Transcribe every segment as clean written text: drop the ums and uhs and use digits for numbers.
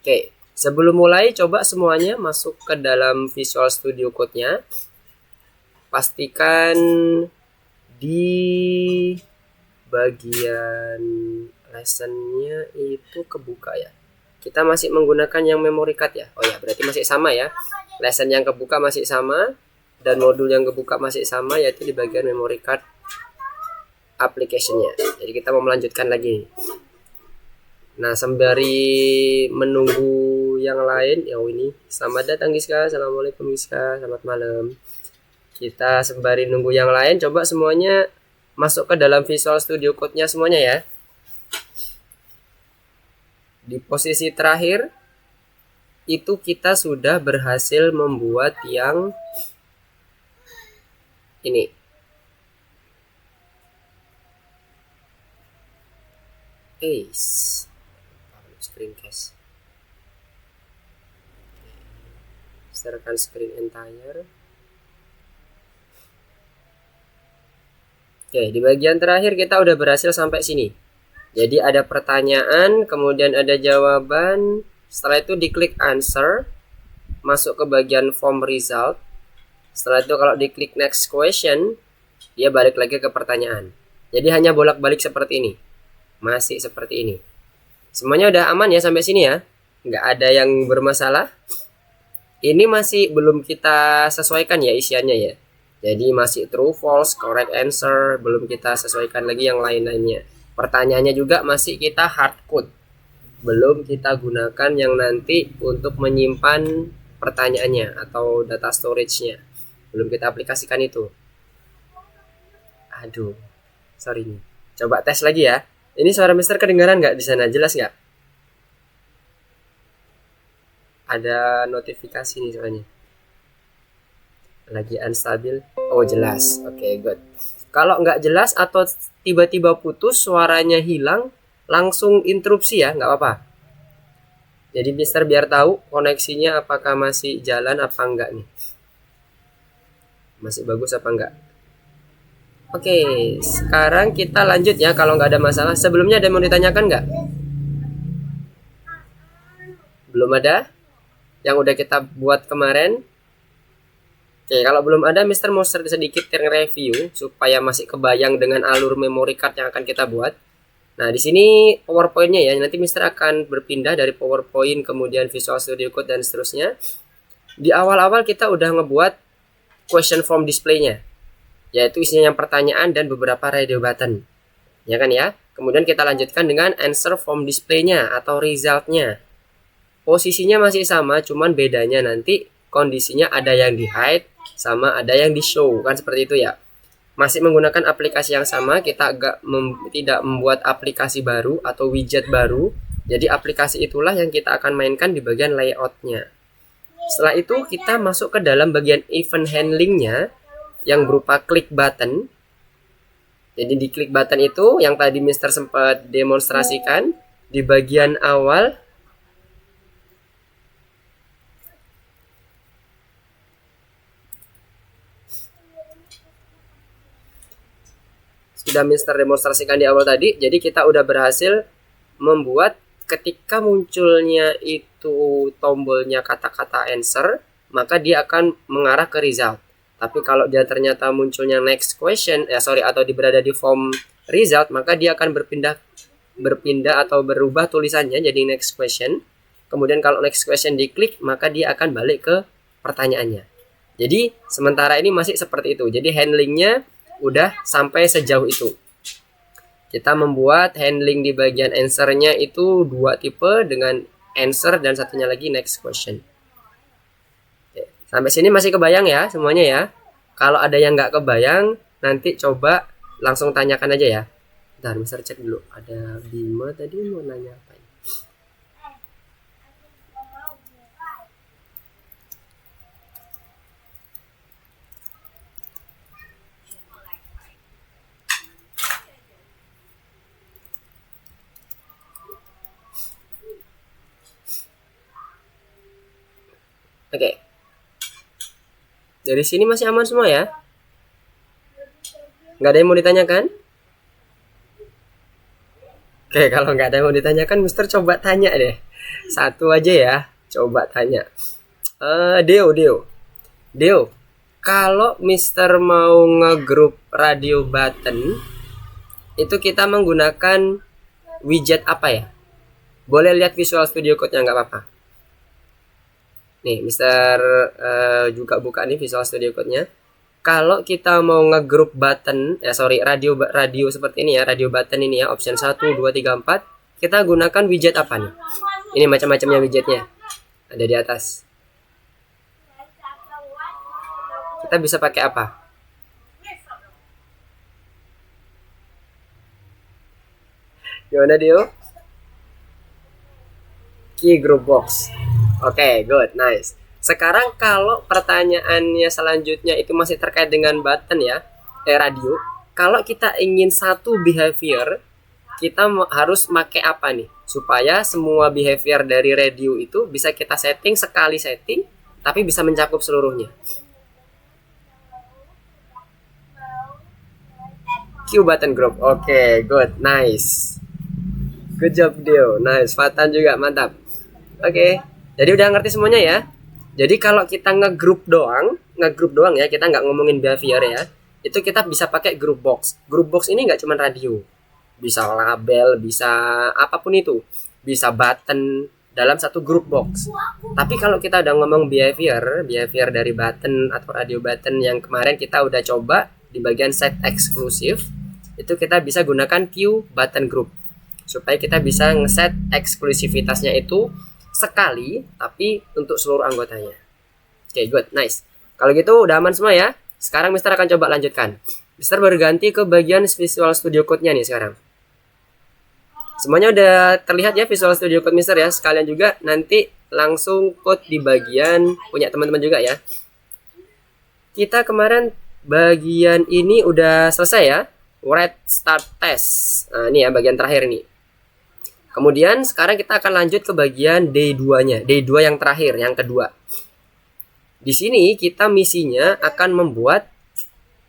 Oke, sebelum mulai coba semuanya masuk ke dalam Visual Studio Code-nya. Pastikan di bagian lessonnya itu kebuka ya. Kita masih menggunakan yang memory card ya. Oh ya, berarti masih sama ya. Lesson yang kebuka masih sama dan modul yang kebuka masih sama, yaitu di bagian memory card application-nya. Jadi kita mau melanjutkan lagi. Nah, sembari menunggu yang lain, ya ini. Selamat datang Giska, assalamualaikum Giska, selamat malam. Kita sembari nunggu yang lain, coba semuanya masuk ke dalam Visual Studio Code-nya semuanya ya. Di posisi terakhir itu kita sudah berhasil membuat yang ini. Screencast. Serahkan screen entire. Oke, di bagian terakhir kita udah berhasil sampai sini. Jadi ada pertanyaan, kemudian ada jawaban. Setelah itu diklik answer, masuk ke bagian form result. Setelah itu kalau diklik next question, dia balik lagi ke pertanyaan. Jadi hanya bolak-balik seperti ini. Masih seperti ini. Semuanya udah aman ya sampai sini ya? Nggak ada yang bermasalah. Ini masih belum kita sesuaikan ya isiannya ya. Jadi masih true, false, correct answer. Belum kita sesuaikan lagi yang lain-lainnya. Pertanyaannya juga masih kita hard code. Belum kita gunakan yang nanti untuk menyimpan pertanyaannya atau data storage-nya. Belum kita aplikasikan itu. Aduh, sorry nih. Coba tes lagi ya. Ini suara Mister kedengaran nggak di sana? Jelas nggak? Ada notifikasi nih soalnya. Lagi unstabil. Oh jelas. Oke, good. Kalau nggak jelas atau tiba-tiba putus, suaranya hilang, langsung interupsi ya, nggak apa-apa. Jadi Mister biar tahu koneksinya apakah masih jalan apa enggak nih. Masih bagus apa enggak. Oke, sekarang kita lanjut ya kalau nggak ada masalah. Sebelumnya ada yang mau ditanyakan nggak? Belum ada? Yang udah kita buat kemarin? Oke, kalau belum ada, Mister mau sedikit review supaya masih kebayang dengan alur memory card yang akan kita buat. Nah, di sini PowerPoint-nya ya. Nanti Mister akan berpindah dari PowerPoint, kemudian Visual Studio Code dan seterusnya. Di awal-awal kita udah ngebuat question form display-nya, yaitu isinya yang pertanyaan dan beberapa radio button. Ya kan ya? Kemudian kita lanjutkan dengan answer form display-nya atau result-nya. Posisinya masih sama, cuman bedanya nanti kondisinya ada yang di hide sama ada yang di show, kan seperti itu ya. Masih menggunakan aplikasi yang sama, kita tidak membuat aplikasi baru atau widget baru. Jadi aplikasi itulah yang kita akan mainkan di bagian layout-nya. Setelah itu kita masuk ke dalam bagian event handling-nya yang berupa klik button. Jadi di klik button itu yang tadi Mister sempat demonstrasikan di bagian awal. Sudah Mister demonstrasikan di awal tadi. Jadi kita udah berhasil membuat ketika munculnya itu tombolnya kata-kata answer, maka dia akan mengarah ke result. Tapi kalau dia ternyata munculnya next question, atau berada di form result, maka dia akan berpindah atau berubah tulisannya jadi next question. Kemudian kalau next question diklik, maka dia akan balik ke pertanyaannya. Jadi sementara ini masih seperti itu. Jadi handlingnya udah sampai sejauh itu. Kita membuat handling di bagian answer-nya itu dua tipe dengan answer dan satunya lagi next question. Oke, sampai sini masih kebayang ya semuanya ya. Kalau ada yang nggak kebayang, nanti coba langsung tanyakan aja ya. Bentar, Mister cek dulu. Ada Bima tadi mau nanya apa? Oke. Dari sini masih aman semua ya? Nggak ada yang mau ditanyakan? Oke, kalau nggak ada yang mau ditanyakan, Mister coba tanya deh. Satu aja ya, coba tanya. Deo, kalau Mister mau ngegrup radio button, itu kita menggunakan widget apa ya? Boleh lihat Visual Studio Code-nya, nggak apa-apa. Nih, Mister juga buka nih Visual Studio Code-nya. Kalau kita mau ngegroup button, radio seperti ini ya, radio button ini ya, option 1, 2, 3, 4, kita gunakan widget apa nih? Ini macam-macamnya widgetnya. Ada di atas. Kita bisa pakai apa? Gimana, Dio? Key group box. Oke, good, nice. Sekarang kalau pertanyaannya selanjutnya itu masih terkait dengan button ya, radio. Kalau kita ingin satu behavior, kita harus pakai apa nih? Supaya semua behavior dari radio itu bisa kita setting sekali setting, tapi bisa mencakup seluruhnya. Q button group. Oke, good, nice. Good job, Dio. Nice, Fatan juga, mantap. Oke, jadi udah ngerti semuanya ya? Jadi kalau kita ngegroup doang ya, kita nggak ngomongin behavior ya, itu kita bisa pakai group box. Group box ini nggak cuma radio, bisa label, bisa apapun itu, bisa button dalam satu group box. Tapi kalau kita udah ngomong behavior dari button atau radio button yang kemarin kita udah coba di bagian set eksklusif, itu kita bisa gunakan Q button group supaya kita bisa ngeset eksklusivitasnya itu sekali tapi untuk seluruh anggotanya. Oke, good, nice. Kalau gitu udah aman semua ya. Sekarang Mister akan coba lanjutkan. Mister berganti ke bagian Visual Studio Code-nya nih sekarang. Semuanya udah terlihat ya Visual Studio Code Mister ya. Sekalian juga nanti langsung code di bagian punya teman-teman juga ya. Kita kemarin bagian ini udah selesai ya. Write start test. Nah, ini ya bagian terakhir nih. Kemudian sekarang kita akan lanjut ke bagian D2-nya. D2 yang terakhir, yang kedua. Di sini kita misinya akan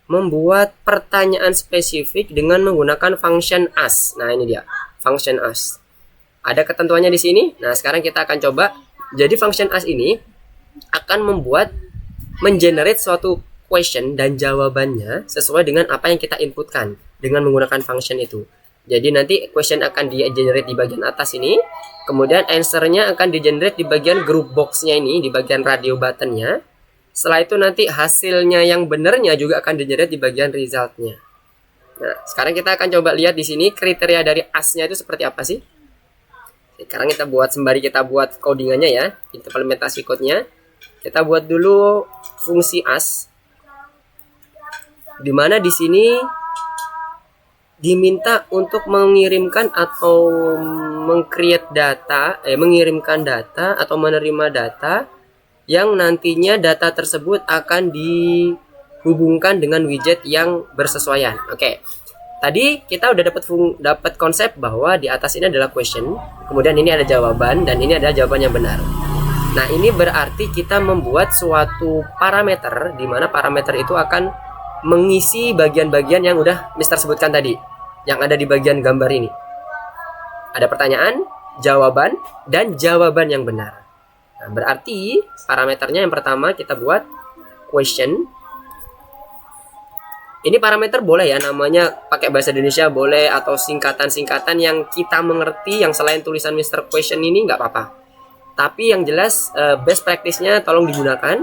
membuat pertanyaan spesifik dengan menggunakan function ask. Nah, ini dia, function ask. Ada ketentuannya di sini. Nah, sekarang kita akan coba. Jadi function ask ini akan mengenerate suatu question dan jawabannya sesuai dengan apa yang kita inputkan dengan menggunakan function itu. Jadi nanti question akan di-generate di bagian atas ini, kemudian answer-nya akan di-generate di bagian group box-nya ini, di bagian radio button-nya. Setelah itu nanti hasilnya yang benernya juga akan di-generate di bagian result-nya. Nah, sekarang kita akan coba lihat di sini kriteria dari as-nya itu seperti apa sih? Sekarang kita buat sembari kita buat codingannya ya, implementasi code-nya. Kita buat dulu fungsi as, dimana di sini diminta untuk mengirimkan atau mengirimkan data atau menerima data yang nantinya data tersebut akan dihubungkan dengan widget yang bersesuaian. Oke. Tadi kita udah dapat konsep bahwa di atas ini adalah question, kemudian ini ada jawaban dan ini adalah jawaban yang benar. Nah, ini berarti kita membuat suatu parameter di mana parameter itu akan mengisi bagian-bagian yang udah Mister sebutkan tadi, yang ada di bagian gambar ini. Ada pertanyaan, jawaban, dan jawaban yang benar. Nah, berarti parameternya yang pertama kita buat question. Ini parameter boleh ya, namanya pakai bahasa Indonesia boleh, atau singkatan-singkatan yang kita mengerti yang selain tulisan Mister Question ini nggak apa-apa. Tapi yang jelas best practice-nya tolong digunakan.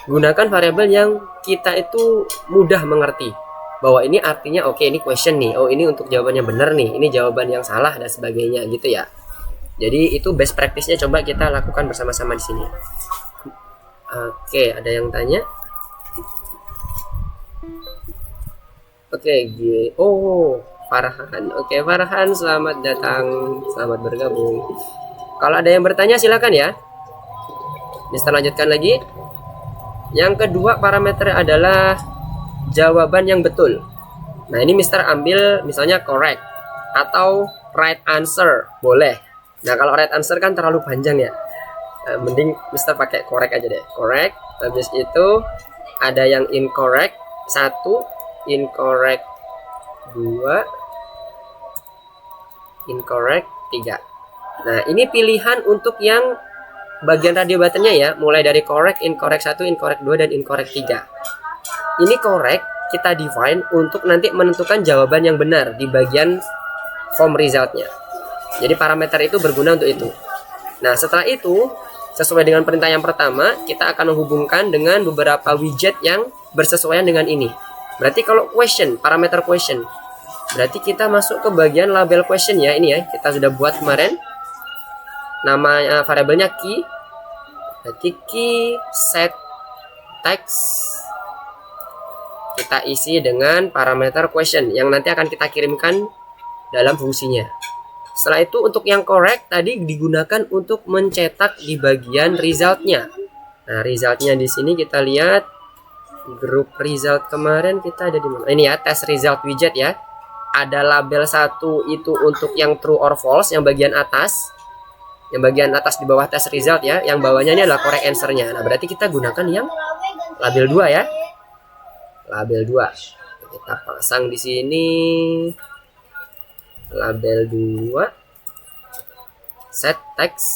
Gunakan variabel yang kita itu mudah mengerti. Bahwa ini artinya oke, ini question nih. Oh, ini untuk jawabannya benar nih. Ini jawaban yang salah dan sebagainya gitu ya. Jadi itu best practice-nya coba kita lakukan bersama-sama di sini. Oke, ada yang tanya? Oke, Farhan. Oke, Farhan, selamat datang, selamat bergabung. Kalau ada yang bertanya silakan ya. Mister lanjutkan lagi. Yang kedua parameter adalah jawaban yang betul. Nah, ini Mister ambil misalnya correct atau right answer, boleh. Nah, kalau right answer kan terlalu panjang ya. Mending Mister pakai correct aja deh. Correct. Habis itu ada yang incorrect 1, incorrect 2, incorrect 3. Nah, ini pilihan untuk yang bagian radio buttonnya ya, mulai dari correct, incorrect 1, incorrect 2, dan incorrect 3. Ini correct kita define untuk nanti menentukan jawaban yang benar di bagian form resultnya. Jadi parameter itu berguna untuk itu. Nah, setelah itu, sesuai dengan perintah yang pertama, kita akan menghubungkan dengan beberapa widget yang bersesuaian dengan ini. Berarti kalau question, parameter question, berarti kita masuk ke bagian label question ya, ini ya, kita sudah buat kemarin. Nama variabelnya key, berarti key set text, kita isi dengan parameter question yang nanti akan kita kirimkan dalam fungsinya. Setelah itu untuk yang correct tadi digunakan untuk mencetak di bagian resultnya. Nah, resultnya di sini kita lihat grup result kemarin kita ada di mana? Ini ya, test result widget ya. Ada label 1 itu untuk yang true or false yang bagian atas. Yang bagian atas di bawah test result ya, yang bawahnya ini adalah correct answer-nya. Nah, berarti kita gunakan yang label 2 ya. Label 2. Kita pasang di sini label 2 set text,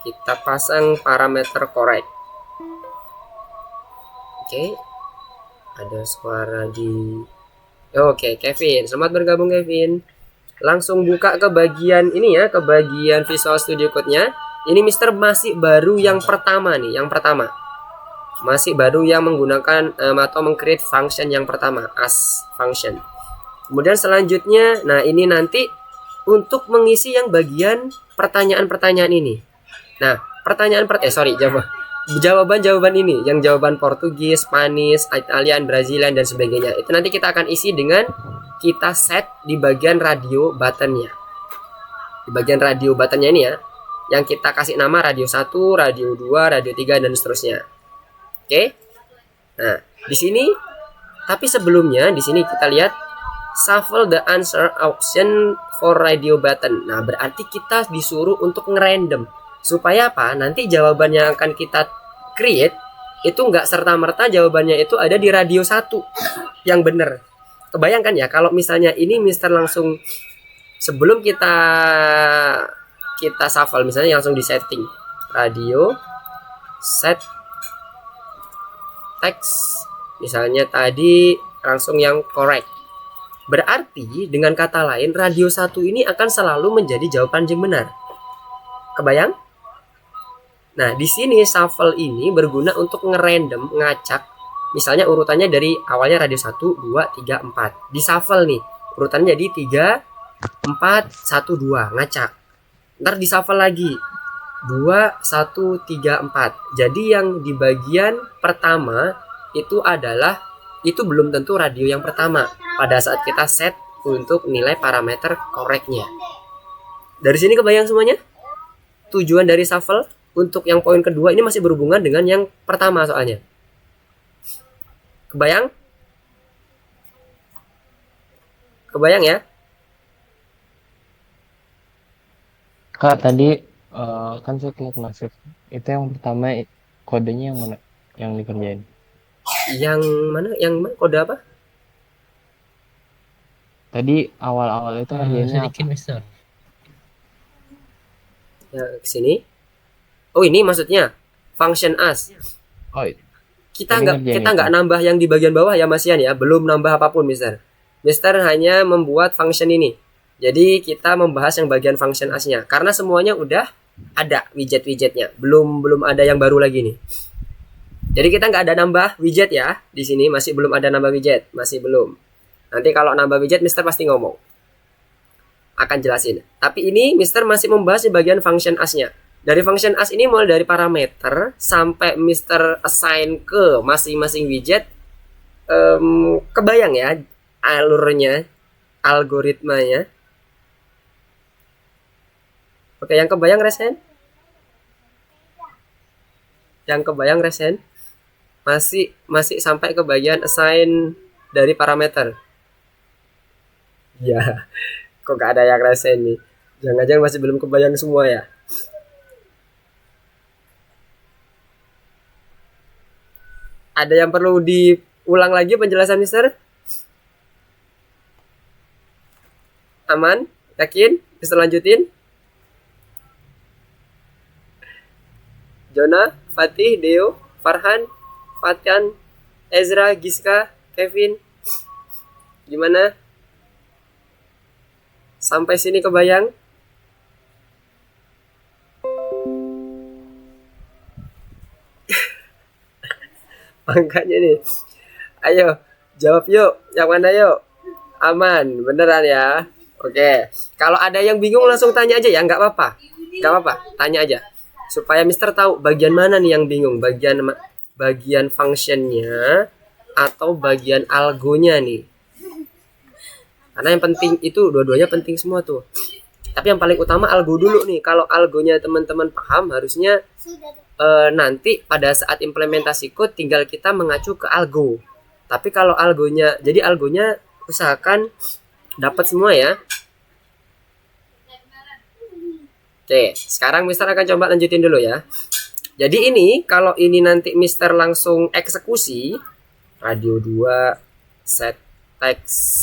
kita pasang parameter correct. Oke, ada suara di Kevin, selamat bergabung Kevin. Langsung buka ke bagian ini ya, ke bagian Visual Studio Code-nya. Ini Mister masih baru yang pertama nih, yang pertama masih baru yang menggunakan atau meng-create function yang pertama, as function. Kemudian selanjutnya, nah ini nanti untuk mengisi yang bagian pertanyaan-pertanyaan ini. Nah, jawaban-jawaban ini, yang jawaban Portugis, Spanish, Italian, Brazilian, dan sebagainya. Itu nanti kita akan isi dengan kita set di bagian radio buttonnya. Di bagian radio buttonnya ini ya, yang kita kasih nama radio 1, radio 2, radio 3, dan seterusnya. Oke. Nah, di sini, tapi sebelumnya di sini kita lihat shuffle the answer option for radio button. Nah, berarti kita disuruh untuk ngerandom. Supaya apa? Nanti jawaban yang akan kita create itu nggak serta-merta jawabannya itu ada di radio 1 yang benar. Kebayangkan ya, kalau misalnya ini Mister langsung sebelum kita shuffle, misalnya langsung di setting radio set text, misalnya tadi langsung yang correct. Berarti dengan kata lain radio 1 ini akan selalu menjadi jawaban yang benar. Kebayang? Nah, di sini shuffle ini berguna untuk ngerandom, ngacak. Misalnya urutannya dari awalnya radio 1, 2, 3, 4. Di shuffle nih, urutannya jadi 3, 4, 1, 2, ngacak. Ntar di shuffle lagi 2, 1, 3, 4. Jadi yang di bagian pertama itu adalah, itu belum tentu radio yang pertama pada saat kita set untuk nilai parameter correctnya. Dari sini kebayang semuanya? Tujuan dari shuffle untuk yang poin kedua ini masih berhubungan dengan yang pertama soalnya. Kebayang? Kebayang ya? Kak, tadi kan saya klik masif. Itu yang pertama kodenya yang mana? Yang dikerjain? Yang mana? Yang mana? Kode apa? Tadi awal-awal itu ngerjainnya sedikit apa? Mister. Ya, kesini. Oh, ini maksudnya function as. Oh, Kita tadi ngerjain nggak itu. nambah yang di bagian bawah ya Mas Yan ya, belum nambah apapun Mister. Mister hanya membuat function ini. Jadi kita membahas yang bagian function as-nya karena semuanya udah ada widget-widgetnya. Belum ada yang baru lagi nih. Jadi kita nggak ada nambah widget ya di sini, masih belum ada nambah widget, masih belum. Nanti kalau nambah widget Mister pasti ngomong. Akan jelasin. Tapi ini Mister masih membahas di bagian function as-nya. Dari function as ini mulai dari parameter sampai Mister assign ke masing-masing widget. Kebayang ya alurnya, algoritmanya. Oke, yang kebayang resen? Yang kebayang resen? Masih sampai ke bagian assign dari parameter. Ya, kok gak ada yang resen nih? Jangan-jangan masih belum kebayang semua ya? Ada yang perlu diulang lagi penjelasan Mister? Aman? Yakin? Bisa lanjutin? Jona, Fatih, Deo, Farhan, Fatian, Ezra, Giska, Kevin. Gimana? Sampai sini kebayang? Makanya nih. Ayo, jawab yuk. Yang mana yuk? Aman, beneran ya? Oke. Kalau ada yang bingung langsung tanya aja ya, nggak apa-apa. Nggak apa-apa, tanya aja. Supaya Mister tahu bagian mana nih yang bingung. Bagian functionnya atau bagian algonya nih. Karena yang penting itu dua-duanya penting semua tuh. Tapi yang paling utama algo dulu nih. Kalau algonya teman-teman paham, harusnya nanti pada saat implementasi code tinggal kita mengacu ke algo. Tapi kalau algonya, jadi algonya usahakan dapat semua ya. Oke, sekarang Mister akan coba lanjutin dulu ya. Jadi ini kalau ini nanti Mister langsung eksekusi radio 2 set text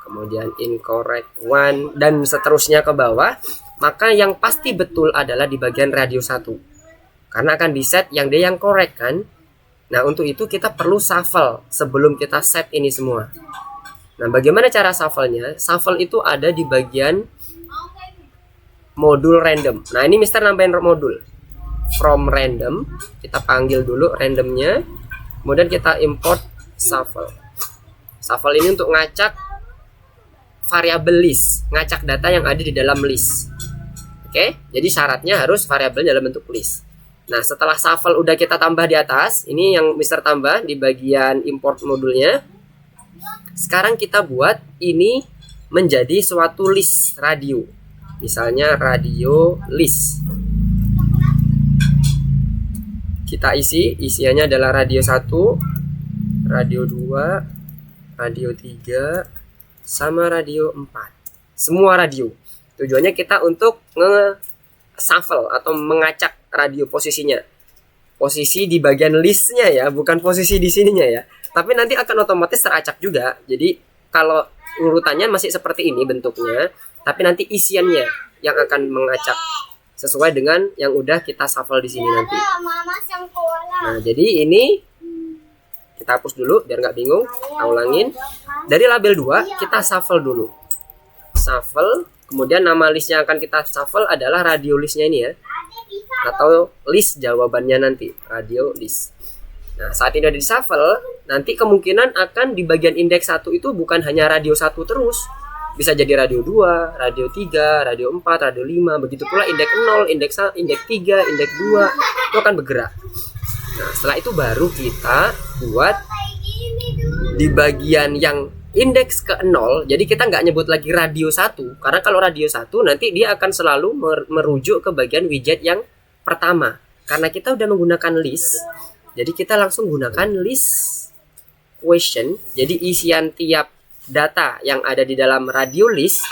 kemudian incorrect 1 dan seterusnya ke bawah, maka yang pasti betul adalah di bagian radio 1 karena akan di set yang dia yang correct kan. Nah untuk itu kita perlu shuffle sebelum kita set ini semua. Nah bagaimana cara shuffle-nya? Shuffle itu ada di bagian modul random. Nah ini Mister nambahin modul from random, kita panggil dulu randomnya, kemudian kita import shuffle. Shuffle ini untuk ngacak variabel list, ngacak data yang ada di dalam list. Oke, jadi syaratnya harus variabel dalam bentuk list. Nah, setelah shuffle udah kita tambah di atas, ini yang Mister tambah di bagian import modulnya. Sekarang kita buat ini menjadi suatu list radio. Misalnya radio list. Kita isiannya adalah radio 1, radio 2, radio 3, sama radio 4. Semua radio. Tujuannya kita untuk nge-shuffle atau mengacak radio posisinya. Posisi di bagian listnya ya, bukan posisi di sininya ya. Tapi nanti akan otomatis teracak juga. Jadi kalau urutannya masih seperti ini bentuknya, tapi nanti isiannya yang akan mengacak sesuai dengan yang udah kita shuffle di sini nanti. Nah, jadi ini kita hapus dulu biar nggak bingung. Kita ulangin. Dari label 2 kita shuffle dulu. Shuffle, kemudian nama list yang akan kita shuffle adalah radio listnya ini ya. Atau list jawabannya nanti, radio list. Nah, saat ini udah di shuffle, nanti kemungkinan akan di bagian indeks 1 itu bukan hanya radio 1 terus. Bisa jadi radio 2, radio 3, radio 4, radio 5, begitu pula indeks 0, indeks 1, indeks 3, indeks 2 itu akan bergerak. Nah, setelah itu baru kita buat di bagian yang indeks ke 0. Jadi kita nggak nyebut lagi radio 1, karena kalau radio 1 nanti dia akan selalu merujuk ke bagian widget yang pertama. Karena kita udah menggunakan list, jadi kita langsung gunakan list question. Jadi isian tiap data yang ada di dalam radio list,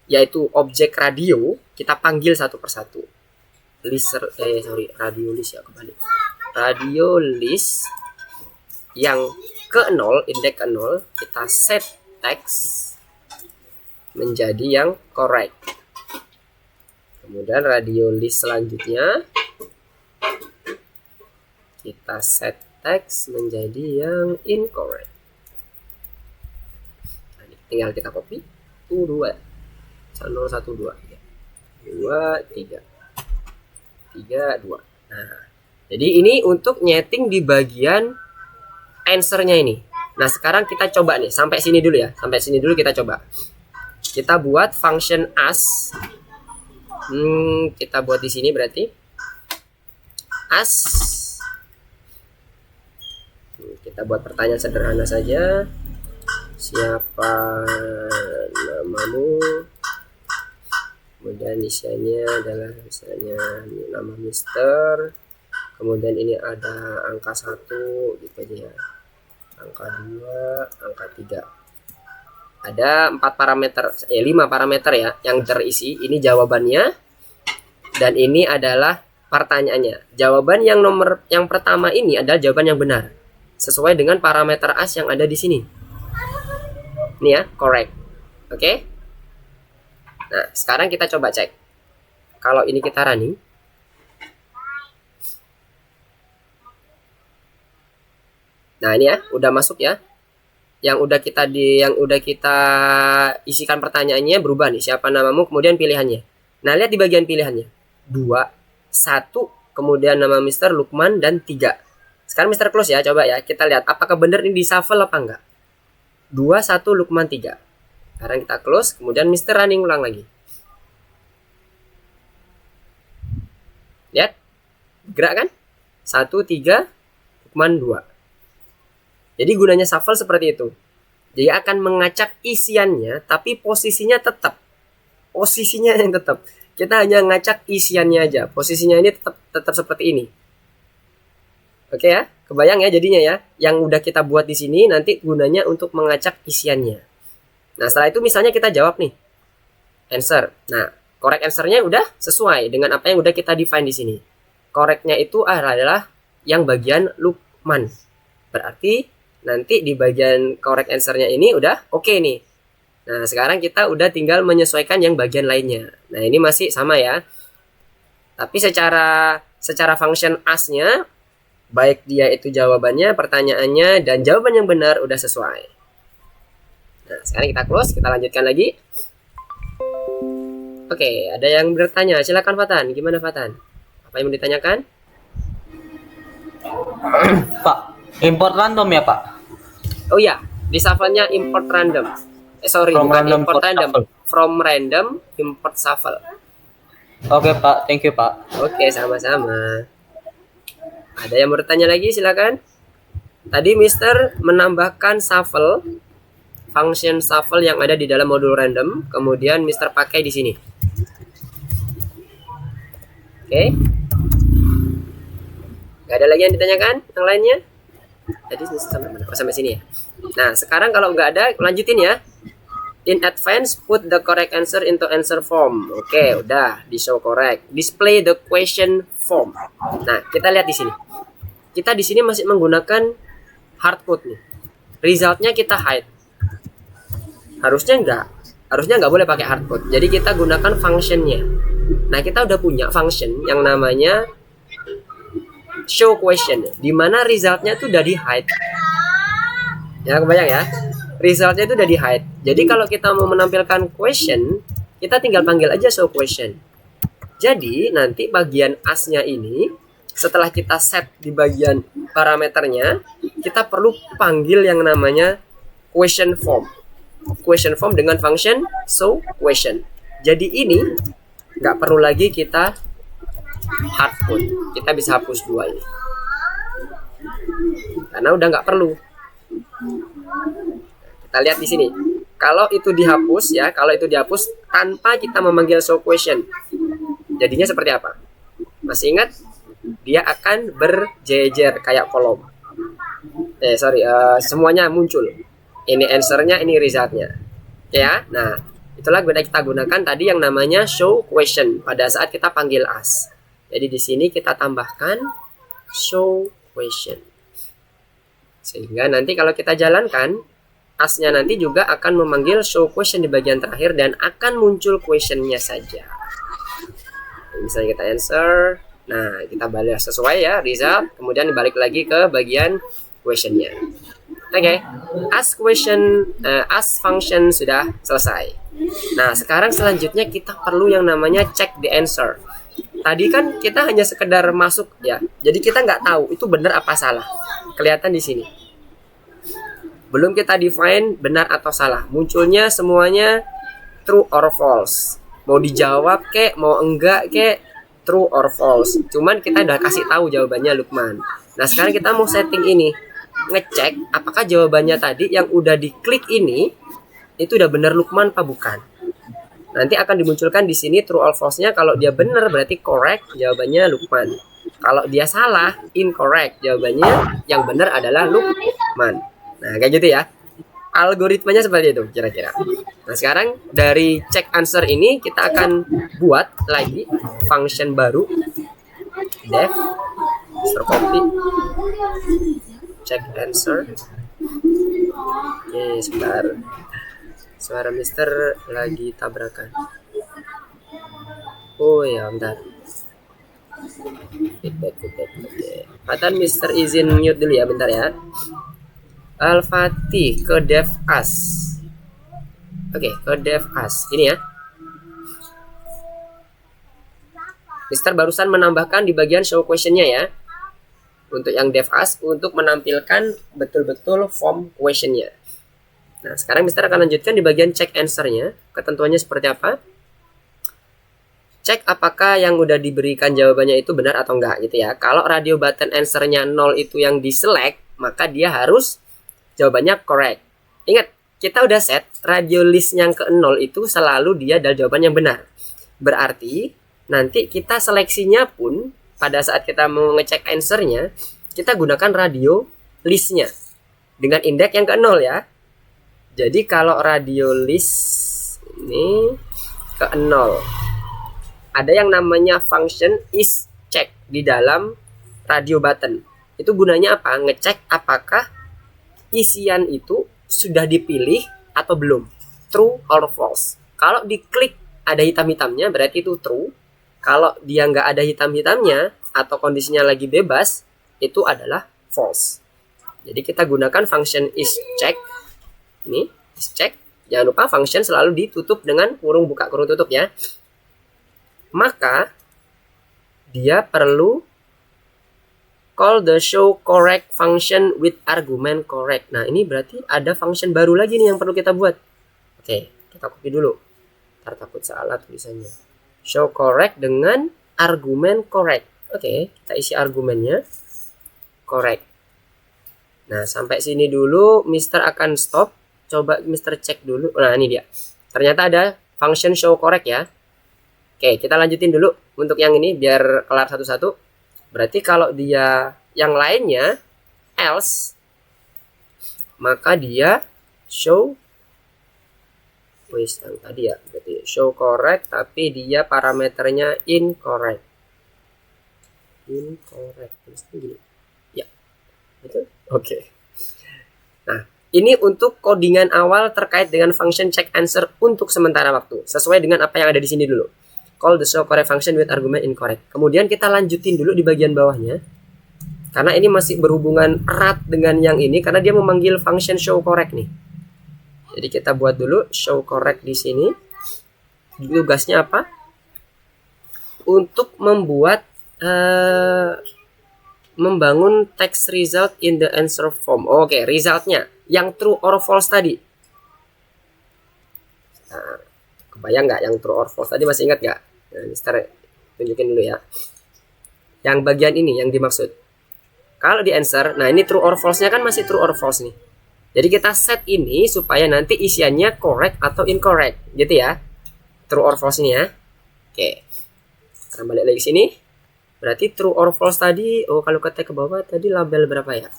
yaitu objek radio, kita panggil satu persatu. Radio list ya, kembali. Radio list yang ke 0, indeks ke 0, kita set text menjadi yang correct. Kemudian radio list selanjutnya kita set text menjadi yang incorrect. Nah, tinggal kita copy 2 channel 1 2 2 3 3 2. Nah, jadi ini untuk nyeting di bagian answer-nya ini. Nah, sekarang kita coba nih, sampai sini dulu ya. Sampai sini dulu kita coba. Kita buat function as. Kita buat di sini berarti as. Kita buat pertanyaan sederhana saja. Siapa namamu? Kemudian isiannya adalah misalnya nama Mister. Kemudian ini ada angka 1 gitu aja ya. Angka 2, angka 3. Ada 4 parameter, 5 parameter ya yang terisi. Ini jawabannya. Dan ini adalah pertanyaannya. Jawaban yang pertama ini adalah jawaban yang benar. Sesuai dengan parameter as yang ada di sini. Ini ya, correct. Oke. Nah, sekarang kita coba cek. Kalau ini kita running. Nah, ini ya, udah masuk ya. Yang udah kita isikan pertanyaannya berubah nih. Siapa namamu, kemudian pilihannya. Nah, lihat di bagian pilihannya. 2, 1, kemudian nama Mr. Lukman dan 3. Sekarang Mr. Close ya, coba ya. Kita lihat apakah benar ini di shuffle apa enggak. 2, 1, Lukman 3. Sekarang kita close, kemudian Mr. Running ulang lagi. Lihat, gerak kan? 1, 3, Lukman 2. Jadi gunanya shuffle seperti itu. Dia akan mengacak isiannya, tapi posisinya tetap. Posisinya yang tetap. Kita hanya ngacak isiannya aja. Posisinya ini tetap seperti ini. Oke ya, kebayang ya jadinya ya. Yang udah kita buat di sini nanti gunanya untuk mengacak isiannya. Nah, setelah itu misalnya kita jawab nih. Answer. Nah, correct answer-nya udah sesuai dengan apa yang udah kita define di sini. Correct-nya itu adalah yang bagian Lukman. Berarti nanti di bagian correct answer-nya ini udah oke nih. Nah, sekarang kita udah tinggal menyesuaikan yang bagian lainnya. Nah, ini masih sama ya. Tapi secara function as-nya, baik dia itu jawabannya, pertanyaannya, dan jawaban yang benar udah sesuai. Nah, sekarang kita close, kita lanjutkan lagi. Oke, ada yang bertanya. Silakan Fatan. Gimana Fatan? Apa yang mau ditanyakan? Pak, import random ya Pak? Oh iya, di shuffle-nya import random. Sorry, From bukan random import import random. shuffle. From random import shuffle. Oke Pak, thank you Pak. Oke, sama-sama. Ada yang bertanya lagi, silakan. Tadi Mister menambahkan shuffle, function shuffle yang ada di dalam modul random, kemudian Mister pakai di sini. Oke. Gak ada lagi yang ditanyakan yang lainnya? Tadi sampai mana? Oh, sampai sini ya. Nah, sekarang kalau nggak ada, lanjutin ya. In advance, put the correct answer into answer form. Oke, udah di show correct. Display the question form. Nah, kita lihat di sini. Kita di sini masih menggunakan hardcode nih. Resultnya kita hide. Harusnya nggak boleh pakai hardcode. Jadi kita gunakan functionnya. Nah, kita udah punya function yang namanya show question, di mana resultnya itu udah di hide. Ya, kebayang ya? Resultnya itu udah di hide. Jadi kalau kita mau menampilkan question, kita tinggal panggil aja show question. Jadi nanti bagian as-nya ini, setelah kita set di bagian parameternya, kita perlu panggil yang namanya question form. Question form dengan function show question. Jadi ini nggak perlu lagi kita hardcode. Kita bisa hapus dua ini. Karena udah nggak perlu. Kita lihat di sini. Kalau itu dihapus ya, kalau itu dihapus tanpa kita memanggil show question, jadinya seperti apa? Masih ingat? Dia akan berjejer kayak kolom. Semuanya muncul. Ini answernya, ini resultnya. Ya, nah itulah kita gunakan tadi yang namanya show question pada saat kita panggil as. Jadi di sini kita tambahkan show question. Sehingga nanti kalau kita jalankan, as-nya nanti juga akan memanggil show question di bagian terakhir dan akan muncul question-nya saja. Misalnya kita answer, nah kita balik sesuai ya, result, kemudian balik lagi ke bagian question-nya. Oke, as function sudah selesai. Nah, sekarang selanjutnya kita perlu yang namanya check the answer. Tadi kan kita hanya sekedar masuk ya, jadi kita nggak tahu itu benar apa salah. Kelihatan di sini. Belum kita define benar atau salah. Munculnya semuanya true or false. Mau dijawab kek, mau enggak kek, true or false. Cuman kita udah kasih tahu jawabannya Lukman. Nah, sekarang kita mau setting ini. Ngecek apakah jawabannya tadi yang udah diklik ini itu udah benar Lukman apa bukan. Nanti akan dimunculkan di sini true or false-nya. Kalau dia benar berarti correct, jawabannya Lukman. Kalau dia salah, incorrect, jawabannya yang benar adalah Lukman. Nah, kayak gitu ya. Algoritmanya seperti itu kira-kira. Nah, sekarang dari check answer ini kita akan buat lagi function baru. Def copy check answer. Oke, sebentar. Suara Mister lagi tabrakan. Oh ya, bentar. Feedback. Oke. Mister izin mute dulu ya, bentar ya. Al-Fatih ke Dev As. Oke, ke Dev As. Ini ya. Mister barusan menambahkan di bagian show questionnya ya. Untuk yang Dev As untuk menampilkan betul-betul form questionnya. Nah, sekarang Mister akan lanjutkan di bagian check answer-nya. Ketentuannya seperti apa? Cek apakah yang udah diberikan jawabannya itu benar atau enggak gitu ya. Kalau radio button answer-nya 0 itu yang di-select, maka dia harus jawabannya correct. Ingat, kita udah set radio list yang ke 0 itu selalu dia adalah jawaban yang benar. Berarti nanti kita seleksinya pun pada saat kita mau ngecek answer-nya, kita gunakan radio list-nya dengan indeks yang ke 0 ya. Jadi kalau radio list ini ke 0, ada yang namanya function is check di dalam radio button. Itu gunanya apa? Ngecek apakah isian itu sudah dipilih atau belum, true or false. Kalau diklik ada hitam-hitamnya berarti itu true. Kalau dia nggak ada hitam-hitamnya atau kondisinya lagi bebas, itu adalah false. Jadi kita gunakan function is check. Ini is check. Jangan lupa function selalu ditutup dengan kurung buka kurung tutup ya. Maka dia perlu call the show correct function with argument correct. Nah, ini berarti ada function baru lagi nih yang perlu kita buat. Oke, kita copy dulu. Ntar takut salah tulisannya. Show correct dengan argumen correct. Oke, kita isi argumennya correct. Nah, sampai sini dulu Mister akan stop. Coba Mister cek dulu. Nah, ini dia. Ternyata ada function show correct ya. Oke, kita lanjutin dulu untuk yang ini biar kelar satu-satu. Berarti kalau dia yang lainnya else, maka dia show yang tadi ya, berarti show correct tapi dia parameternya incorrect. Ya, betul. Oke. Nah, ini untuk codingan awal terkait dengan function check answer untuk sementara waktu, sesuai dengan apa yang ada di sini dulu. Call the show correct function with argument incorrect. Kemudian kita lanjutin dulu di bagian bawahnya. Karena ini masih berhubungan erat dengan yang ini karena dia memanggil function show correct nih. Jadi kita buat dulu show correct di sini. Tugasnya apa? Untuk membuat membangun text result in the answer form. Oke, resultnya yang true or false tadi. Nah, kebayang nggak yang true or false tadi, masih ingat nggak? Nah, Mister tunjukin dulu ya. Yang bagian ini yang dimaksud. Kalau di answer, nah ini true or false-nya kan masih true or false nih. Jadi kita set ini supaya nanti isiannya correct atau incorrect, gitu ya. True or false ini ya. Oke. Sekarang balik lagi sini. Berarti true or false tadi, oh kalau ketik ke bawah tadi label berapa ya?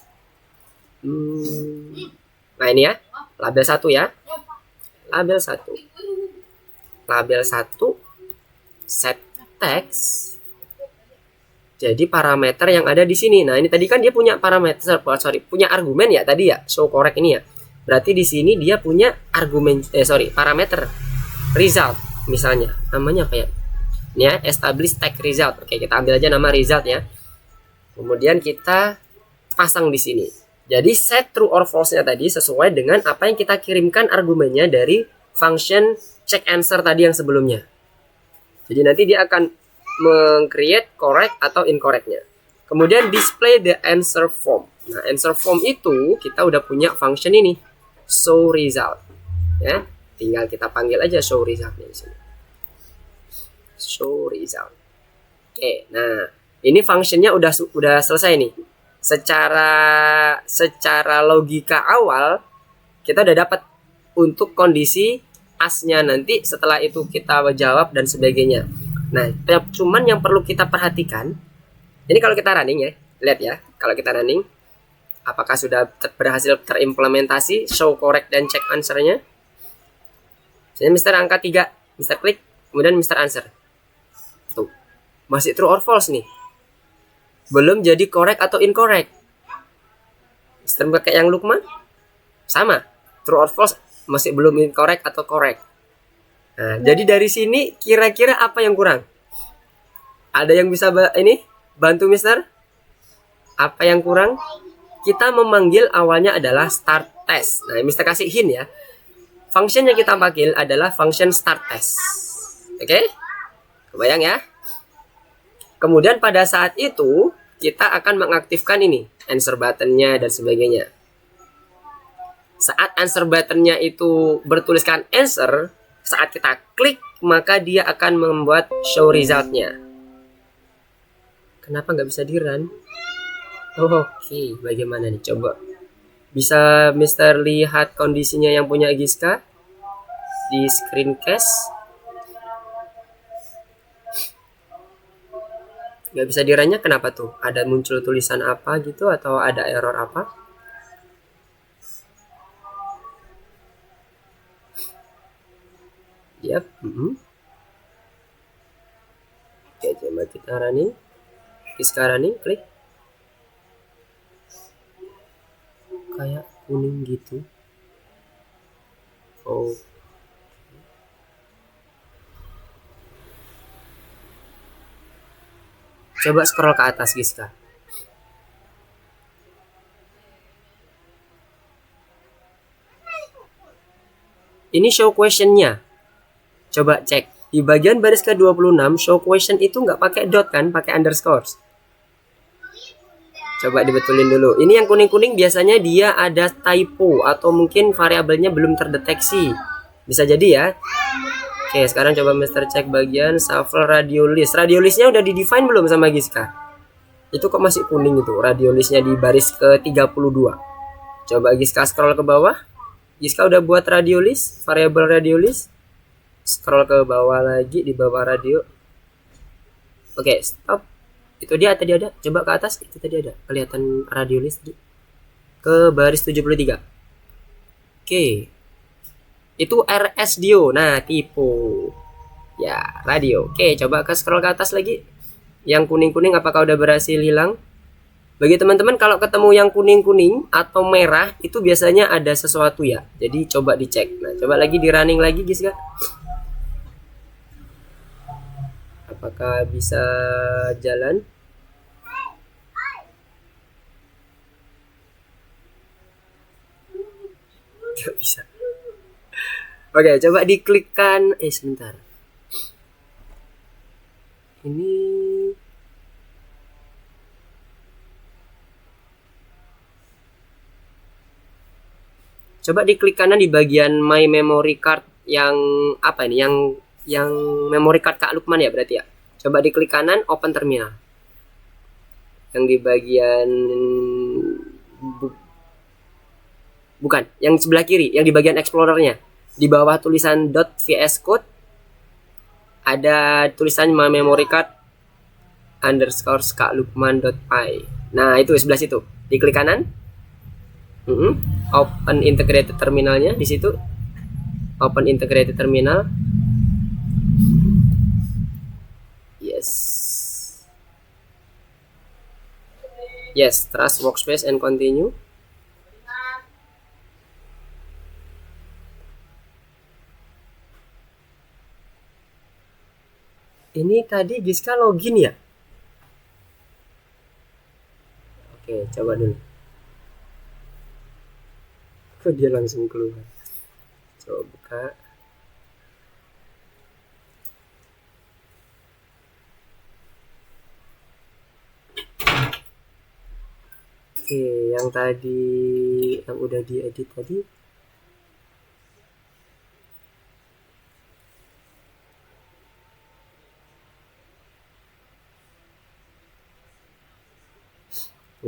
Nah ini ya, label 1 ya. Label 1. Label 1 set text. Jadi parameter yang ada di sini. Nah, ini tadi kan dia punya parameter, punya argumen ya tadi ya, show correct ini ya. Berarti di sini dia punya argumen parameter result misalnya. Namanya apa ya? Ini ya, establish text result. Oke, kita ambil aja nama result ya. Kemudian kita pasang di sini. Jadi set true or false-nya tadi sesuai dengan apa yang kita kirimkan argumennya dari function check answer tadi yang sebelumnya. Jadi nanti dia akan meng-create correct atau incorrectnya. Kemudian display the answer form. Nah, answer form itu kita udah punya function ini, show result. Ya, tinggal kita panggil aja show resultnya di sini. Show result. Oke, nah ini functionnya udah selesai nih. Secara logika awal kita udah dapat untuk kondisi asnya nanti setelah itu kita jawab dan sebagainya. Nah, cuman yang perlu kita perhatikan, ini kalau kita running ya, lihat ya, kalau kita running, apakah sudah berhasil terimplementasi show correct dan check answer-nya? Jadi Mister angka 3, Mister klik, kemudian Mister answer. Tuh, masih true or false nih. Belum jadi correct atau incorrect. Mister pakai yang Lukman, sama, true or false masih belum incorrect atau correct. Nah, jadi dari sini kira-kira apa yang kurang? Ada yang bisa ini bantu Mister? Apa yang kurang? Kita memanggil awalnya adalah start test. Nah, Mister kasih hint ya. Function yang kita panggil adalah function start test. Oke? Kebayang ya? Kemudian pada saat itu kita akan mengaktifkan ini answer buttonnya dan sebagainya. Saat answer buttonnya itu bertuliskan answer, saat kita klik maka dia akan membuat show resultnya. Kenapa nggak bisa di run? Oke, bagaimana nih? Coba bisa Mister lihat kondisinya yang punya Giska di screencast. Nggak bisa di run-nya kenapa tuh? Ada muncul tulisan apa gitu atau ada error apa? Yap. Oke, coba kita running. Giska running, klik. Kayak kuning gitu. Oh. Coba scroll ke atas, Giska. Ini show question-nya. Coba cek. Di bagian baris ke-26, show question itu nggak pakai dot kan, pakai underscore. Coba dibetulin dulu. Ini yang kuning-kuning biasanya dia ada typo atau mungkin variabelnya belum terdeteksi. Bisa jadi ya. Oke, sekarang coba Mister cek bagian shuffle radio list. Radio listnya udah di-define belum sama Giska? Itu kok masih kuning itu, radio listnya di baris ke-32. Coba Giska scroll ke bawah. Giska udah buat radio list, variabel radio list. Scroll ke bawah lagi, di bawah radio. Oke, stop. Itu dia tadi ada. Coba ke atas, itu tadi ada. Kelihatan radio list tadi. Ke baris 73. Oke. Itu RSDO. Nah, tipe. Ya, radio. Oke, coba ke scroll ke atas lagi. Yang kuning-kuning apakah udah berhasil hilang? Bagi teman-teman kalau ketemu yang kuning-kuning atau merah itu biasanya ada sesuatu ya. Jadi coba dicek. Nah, coba lagi di running lagi guys ya. Apakah bisa jalan? Gak bisa. Oke, coba diklikkan. Sebentar. Ini coba diklik kanan di bagian my memory card yang apa ini? Yang memory card Kak Lukman ya berarti ya. Coba diklik kanan, open terminal. Yang di bagian bukan, yang sebelah kiri, yang di bagian explorernya. Di bawah tulisan .vs code ada tulisan my memory card underscore kaklukman.py. Nah, itu sebelah situ. Diklik kanan. Open integrated terminalnya di situ. Open integrated terminal. Yes, trust workspace and continue. Ini tadi Giska login ya? Oke, coba dulu. Kok dia langsung keluar? Coba buka. Oke, yang tadi yang udah diedit tadi.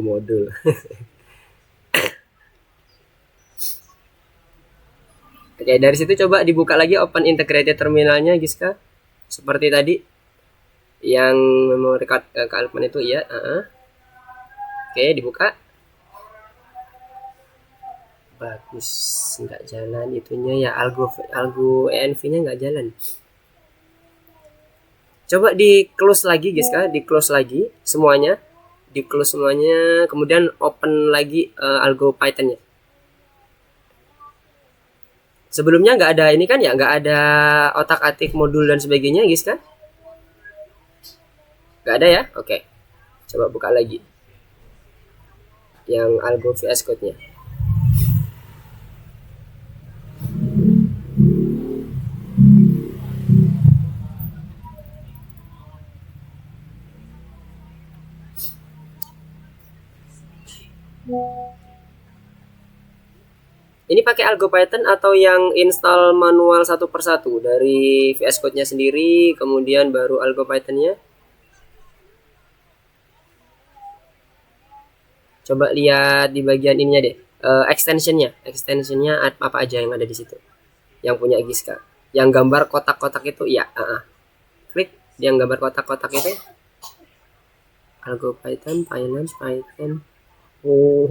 Modul. Oke, dari situ coba dibuka lagi open integrated terminalnya Giska. Seperti tadi. Yang memory card Kalman itu ya. Oke, dibuka. Bagus, nggak jalan itunya ya, algo env-nya nggak jalan. Coba di close lagi Giska, di close lagi semuanya. Di close semuanya, kemudian open lagi algo Python-nya. Sebelumnya nggak ada ini kan ya, nggak ada otak-atik modul dan sebagainya, guys kan? Nggak ada ya? Oke. Coba buka lagi yang Algo VS Code-nya. Ini pakai Algo Python atau yang install manual satu persatu dari VS Code-nya sendiri, kemudian baru Algo Python-nya? Coba lihat di bagian ininya deh, extensionnya apa aja yang ada di situ, yang punya Giska, yang gambar kotak-kotak itu ya. Klik yang gambar kotak-kotak itu, Algo Python, Finance, Python. Oh,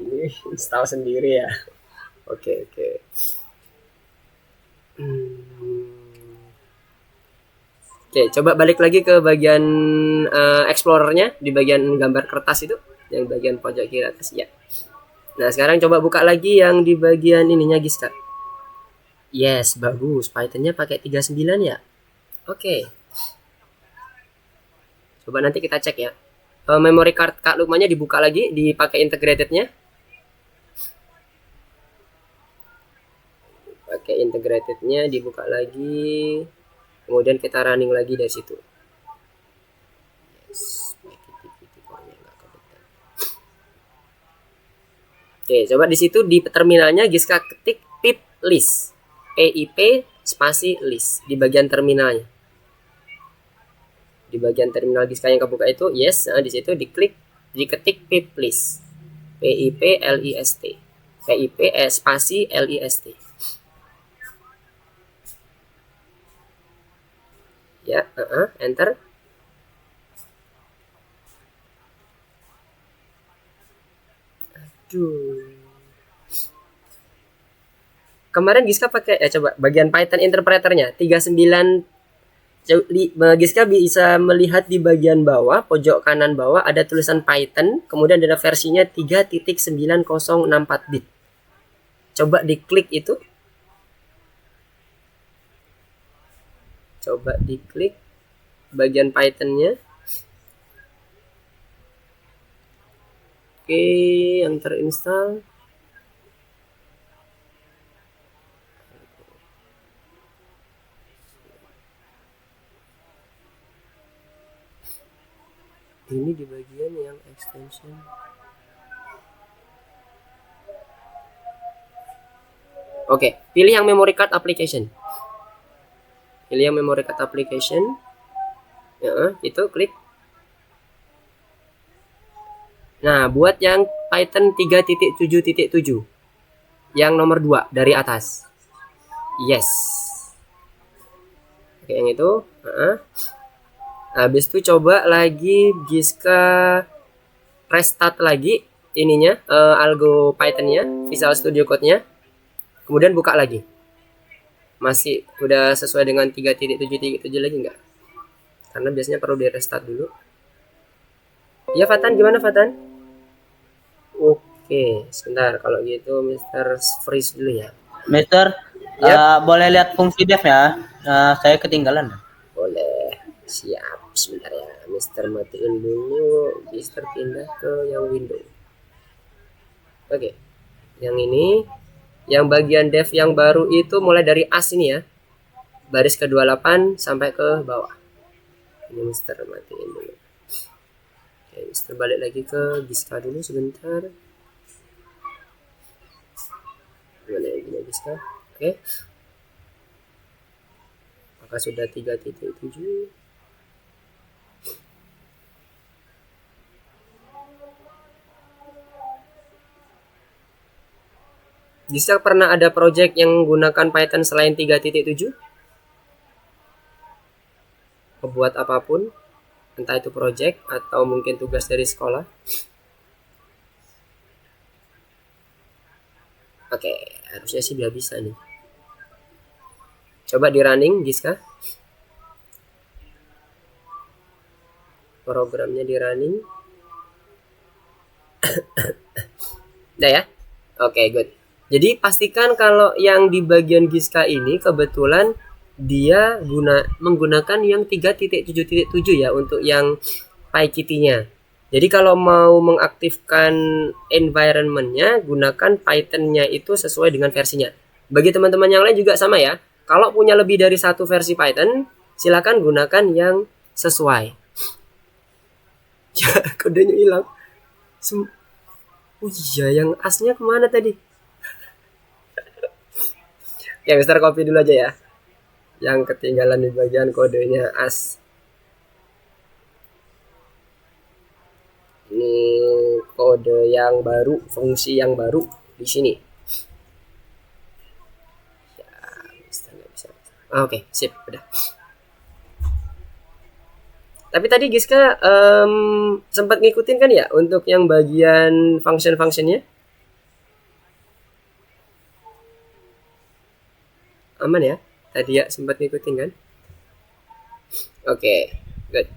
ini install sendiri ya. Oke. Oke, coba balik lagi ke bagian Explorernya di bagian gambar kertas itu, yang bagian pojok kiri atas ya. Nah, sekarang coba buka lagi yang di bagian ininya, Giska. Yes, bagus. Python-nya pakai 39 ya. Oke. Coba nanti kita cek ya. Memory card Kak Lukmannya dibuka lagi, dipakai integrated-nya. Pakai integrated-nya dibuka lagi. Kemudian kita running lagi dari situ. Yes. Oke, coba di situ di terminalnya Giska ketik pip list. PIP spasi list di bagian terminalnya. Di bagian terminal Giska yang kebuka itu, yes, di situ diklik, diketik pip list. PIP LIST. PIP spasi LIST. Ya, enter. Aduh. Kemarin Giska pakai coba bagian Python interpreternya 39. Giska bisa melihat di bagian bawah, pojok kanan bawah ada tulisan Python, kemudian ada versinya 3.9064 bit. Coba diklik itu. Coba diklik bagian Python-nya. Oke, yang terinstall. Ini di bagian yang extension. Oke, pilih yang memory card application. Pilih yang memory card application. Ya, itu klik. Nah, buat yang Python 3.7.7. Yang nomor 2 dari atas. Yes. Oke, yang itu. Habis itu coba lagi Giska restart lagi ininya, Algo Python-nya, Visual Studio Code-nya. Kemudian buka lagi. Masih udah sesuai dengan 3.7.7 lagi enggak? Karena biasanya perlu di restart dulu. Ya, Fatan, gimana Fatan? Oke, sebentar, kalau gitu Mr. Freeze dulu ya. Mister, Yap. boleh lihat fungsi dev ya? Saya ketinggalan. Boleh. Siap, sebentar ya. Mr. matiin dulu, Mr. pindah ke yang window. Oke. Yang ini, yang bagian dev yang baru itu mulai dari as ini ya. Baris ke-28 sampai ke bawah. Ini Mr. matiin dulu. Oke, Mr. balik lagi ke Giska dulu sebentar. Gimana ya gini Giska? Oke. Maka sudah 3.7. Giska pernah ada project yang menggunakan Python selain 3.7? Membuat apapun, entah itu project atau mungkin tugas dari sekolah. Oke, harusnya sih udah bisa nih. Coba di running Giska. Programnya di running. Udah ya? Oke, good. Jadi pastikan kalau yang di bagian Giska ini kebetulan dia menggunakan yang 3.7.7 ya untuk yang PyKitty-nya. Jadi kalau mau mengaktifkan environment-nya, gunakan Python-nya itu sesuai dengan versinya. Bagi teman-teman yang lain juga sama ya. Kalau punya lebih dari satu versi Python, silakan gunakan yang sesuai. Ya, kodenya hilang. Oh iya, yang asnya kemana tadi? Ya, Mister copy dulu aja ya. Yang ketinggalan di bagian kodenya as. Ini kode yang baru, fungsi yang baru di sini. Ya, Mister nggak bisa. Oke, sip, udah. Tapi tadi Giska sempat ngikutin kan ya untuk yang bagian function-functionnya? Aman ya? Tadi ya sempat ngikutin kan? Oke, good.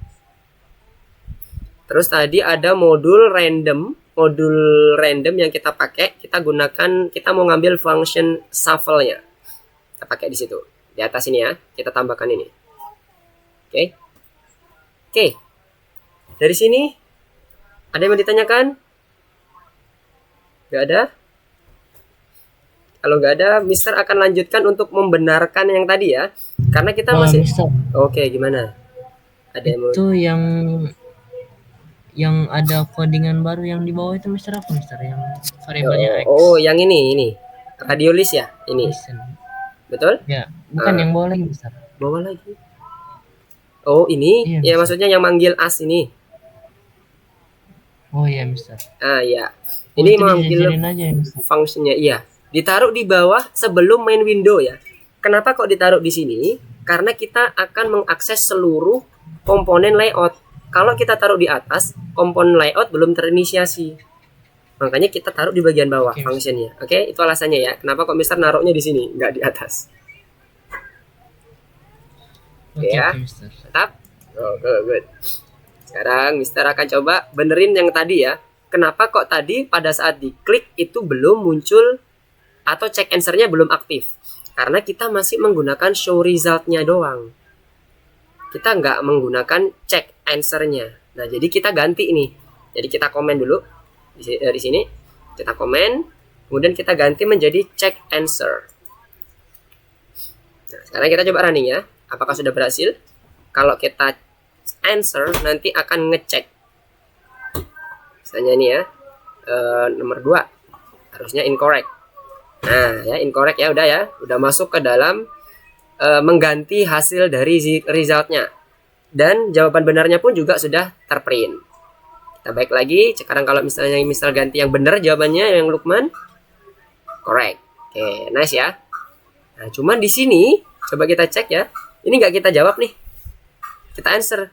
Terus tadi ada modul random yang kita pakai. Kita gunakan, kita mau ngambil function shuffle-nya. Kita pakai di situ. Di atas ini ya, kita tambahkan ini. Oke. Oke. Dari sini ada yang mau ditanyakan? Gak ada? Kalau nggak ada, Mister akan lanjutkan untuk membenarkan yang tadi ya. Karena kita masih... Mister, Oke, gimana? Ada yang mau... itu yang ada codingan baru yang di bawah itu Mister apa Mister? Yang variabelnya X. Oh, yang ini. Radiolis ya? Ini. Listen. Betul? Ya, bukan yang bawah lagi Mister. Bawah lagi. Oh, ini? Iya, Ya, Mister. maksudnya yang manggil as ini. Oh iya Mister. Ah, ya. Oh, Ini itu manggil dijajarin aja ya Mister. fungsinya, iya. Ditaruh di bawah sebelum main window ya. Kenapa kok ditaruh di sini? Karena kita akan mengakses seluruh komponen layout. Kalau kita taruh di atas, komponen layout belum terinisiasi. Makanya kita taruh di bagian bawah fungsinya. Oke, itu alasannya ya. Kenapa kok Mister naruhnya di sini, nggak di atas? Oke ya. Mister. Tetap. Oh, good. Sekarang Mister akan coba benerin yang tadi ya. Kenapa kok tadi pada saat diklik itu belum muncul atau check answer-nya belum aktif? Karena kita masih menggunakan show result-nya doang. Kita nggak menggunakan check answer-nya. Nah, jadi kita ganti nih. Jadi kita komen dulu dari sini. Kita komen, kemudian kita ganti menjadi check answer. Nah, sekarang kita coba running ya. Apakah sudah berhasil? Kalau kita answer, nanti akan ngecek. Misalnya ini ya, nomor 2 harusnya incorrect. Nah ya, incorrect ya, udah masuk ke dalam mengganti hasil dari resultnya, dan jawaban benarnya pun juga sudah terprint. Kita balik lagi. Sekarang kalau misalnya misal ganti yang benar jawabannya, yang Lukman correct. Oke, nice ya. Nah, cuman di sini coba kita cek ya, ini nggak kita jawab nih, kita answer,